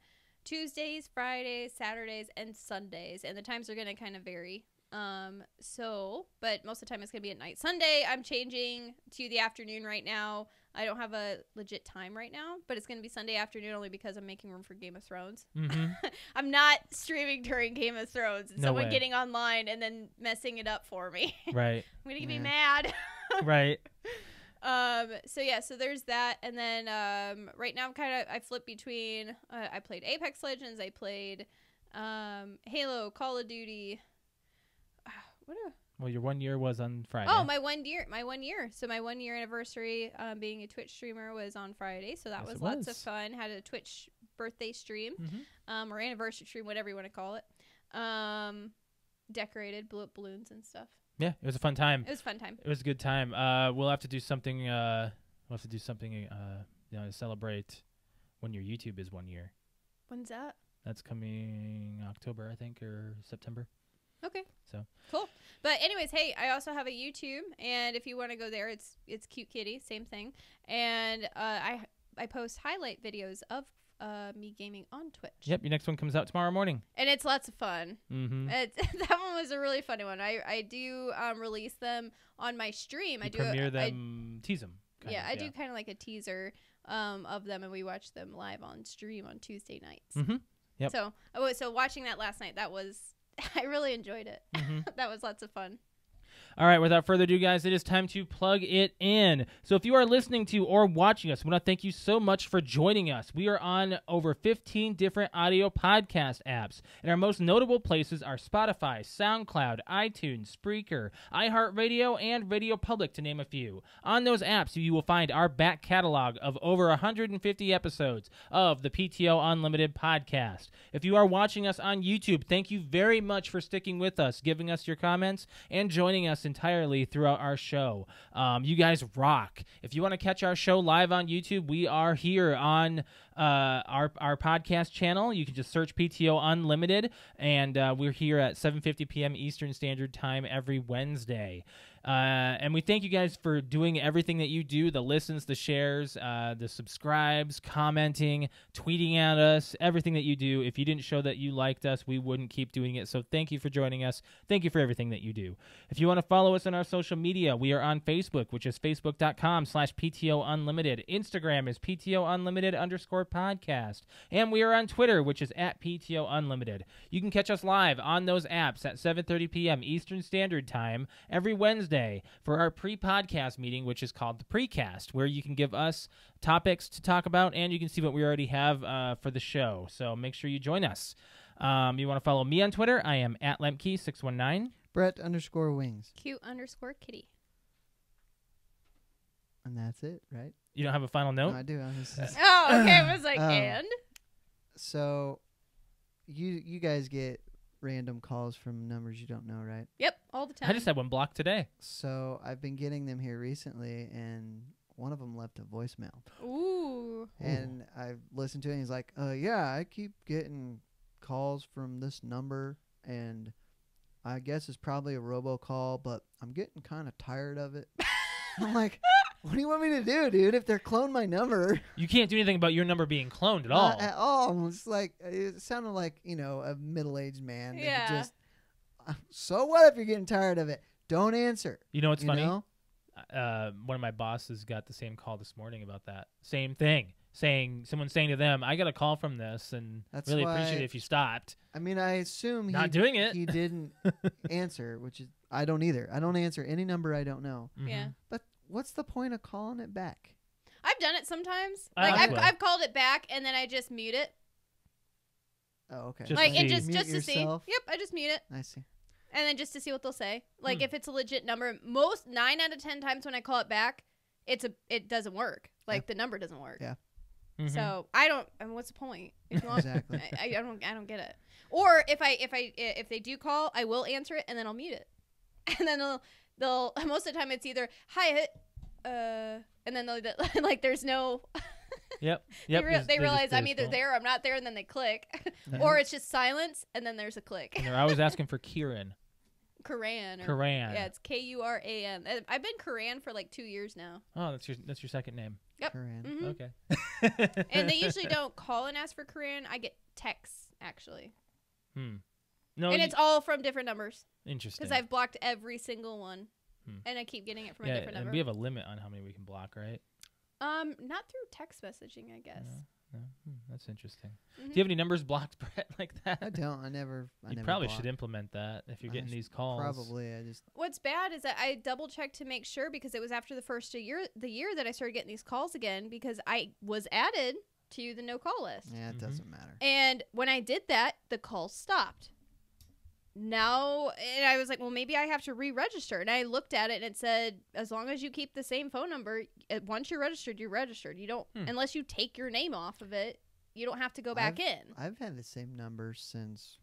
Tuesdays, Fridays, Saturdays, and Sundays, and the times are going to kind of vary. But most of the time it's going to be at night. Sunday, I'm changing to the afternoon right now. I don't have a legit time right now, but it's going to be Sunday afternoon only because I'm making room for Game of Thrones. Mm-hmm. I'm not streaming during Game of Thrones. And No someone way. getting online and then messing it up for me. Right. I'm going to be Yeah. mad. Right. So there's that. And then right now I flip between, I played Apex Legends. I played Halo, Call of Duty. Well, your 1 year was on Friday. Oh, my 1 year. So my 1 year anniversary being a Twitch streamer was on Friday. So that Yes, was it lots of was. fun. Had a Twitch birthday stream, Mm-hmm. or anniversary stream, whatever you want to call it. Decorated, blew up balloons and stuff. Yeah, it was a fun time. It was a fun time. It was a good time. We'll have to do something. To celebrate when your YouTube is 1 year. When's that? That's coming October, I think, or September. Okay. So cool. But anyways, hey, I also have a YouTube, and if you want to go there, it's Cute Kitty, same thing. And I post highlight videos of me gaming on Twitch. Yep, your next one comes out tomorrow morning. And it's lots of fun. Mm-hmm. That one was a really funny one. I do release them on my stream. You premiere them, tease them. I do kind of like a teaser of them, and we watch them live on stream on Tuesday nights. Mm-hmm. Yep. So watching that last night, I really enjoyed it. Mm-hmm. That was lots of fun. All right, without further ado, guys, it is time to plug it in. So if you are listening to or watching us, I want to thank you so much for joining us. We are on over 15 different audio podcast apps, and our most notable places are Spotify, SoundCloud, iTunes, Spreaker, iHeartRadio, and Radio Public, to name a few. On those apps, you will find our back catalog of over 150 episodes of the PTO Unlimited podcast. If you are watching us on YouTube, thank you very much for sticking with us, giving us your comments, and joining us entirely throughout our show. You guys rock. If you want to catch our show live on YouTube, we are here on our podcast channel. You can just search PTO Unlimited, and we're here at 7:50 p.m. Eastern Standard Time every Wednesday. And we thank you guys for doing everything that you do, the listens, the shares, the subscribes, commenting, tweeting at us, everything that you do. If you didn't show that you liked us, we wouldn't keep doing it. So thank you for joining us. Thank you for everything that you do. If you want to follow us on our social media, we are on Facebook, which is facebook.com/PTO Unlimited. Instagram is PTO Unlimited _podcast. And we are on Twitter, which is at PTO Unlimited. You can catch us live on those apps at 7:30 p.m. Eastern Standard Time every Wednesday for our pre-podcast meeting, which is called the Precast, where you can give us topics to talk about, and you can see what we already have for the show. So make sure you join us. You want to follow me on Twitter? I am at Lemke619. Brett_Wings. Cute_kitty. And that's it, right? You don't have a final note? No, I do. Oh, okay. I was like, Um, and? So, you guys get random calls from numbers you don't know, right? Yep, all the time. I just had one blocked today. So I've been getting them here recently, and one of them left a voicemail. Ooh. And I've listened to it, and he's like, yeah, I keep getting calls from this number, and I guess it's probably a robocall, but I'm getting kind of tired of it. I'm like, what do you want me to do, dude? If they're cloned my number. You can't do anything about your number being cloned at all. Not at all. It's like, it sounded like, a middle-aged man. that Yeah. Just, so what if you're getting tired of it? Don't answer. You know what's you funny? know? One of my bosses got the same call this morning about that. Same thing. Someone saying to them, I got a call from this, and That's really why- appreciate it if you stopped. I mean, I assume Not doing it. he didn't answer, which is, I don't either. I don't answer any number I don't know. Mhm. Yeah. But what's the point of calling it back? I've done it sometimes. I Like like that. I've called it back and then I just mute it. Oh, okay. Just Like, to and see. just Mute to see. yourself? Yep, I just mute it. I see. And then just to see what they'll say. Like, if it's a legit number, most 9 out of 10 times when I call it back, it doesn't work. Like, the number doesn't work. Yeah. Mhm. So I don't. I mean, what's the point? If you want, Exactly. I don't get it. Or if they do call, I will answer it and then I'll mute it. And then they'll most of the time it's either hi, and then they'll like there's no. Yep. They just- realize I'm just either don't. there or I'm not there, and then they click, Yeah. or it's just silence and then there's a click. And they're always asking for Kieran. Kuran. Or, Kuran. Yeah, it's Kuran. I've been Kuran for like 2 years now. Oh, that's your second name. Yep. Corinne. Mhm. Okay. And they usually don't call and ask for Kuran. I get texts actually, No, and it's all from different numbers interesting. because I've blocked every single one, Hmm. and I keep getting it from a yeah, different and number. we have a limit on how many we can block, right? Not through text messaging, I guess. No? That's interesting. Mhm. Do you have any numbers blocked, Brett, like that? I don't. I never. You probably should implement that if you're getting these calls. Probably. I just. What's bad is that I double checked to make sure because it was after the year that I started getting these calls again because I was added to the no call list. Yeah, it Mhm. doesn't matter. And when I did that, the call stopped. Now, and I was like, well, maybe I have to re-register. And I looked at it and it said, as long as you keep the same phone number, once you're registered, you're registered. You don't, unless you take your name off of it, you don't have to go back in. I've had the same number since.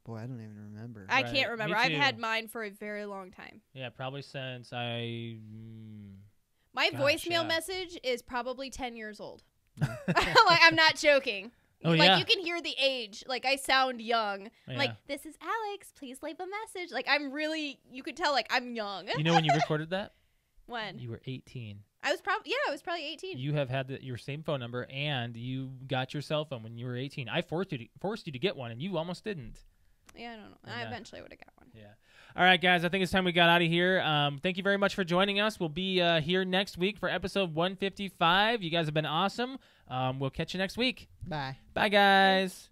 Boy, I don't even remember. I Right. can't remember. Me I've too. had mine for a very long time. Yeah, probably since I. My Gosh, voicemail yeah. message is probably 10 years old. Like, I'm not joking. Oh, like, yeah. you can hear the age. Like, I sound young. Yeah. Like, this is Alex. Please leave a message. Like, I'm really, you could tell, like, I'm young. You know when you recorded that? When? You were 18. I was probably 18. You have had your same phone number, and you got your cell phone when you were 18. I forced you to get one, and you almost didn't. Yeah, I don't know. Yeah. I eventually would have got one. Yeah. All right, guys. I think it's time we got out of here. Thank you very much for joining us. We'll be here next week for episode 155. You guys have been awesome. We'll catch you next week. Bye. Bye, guys.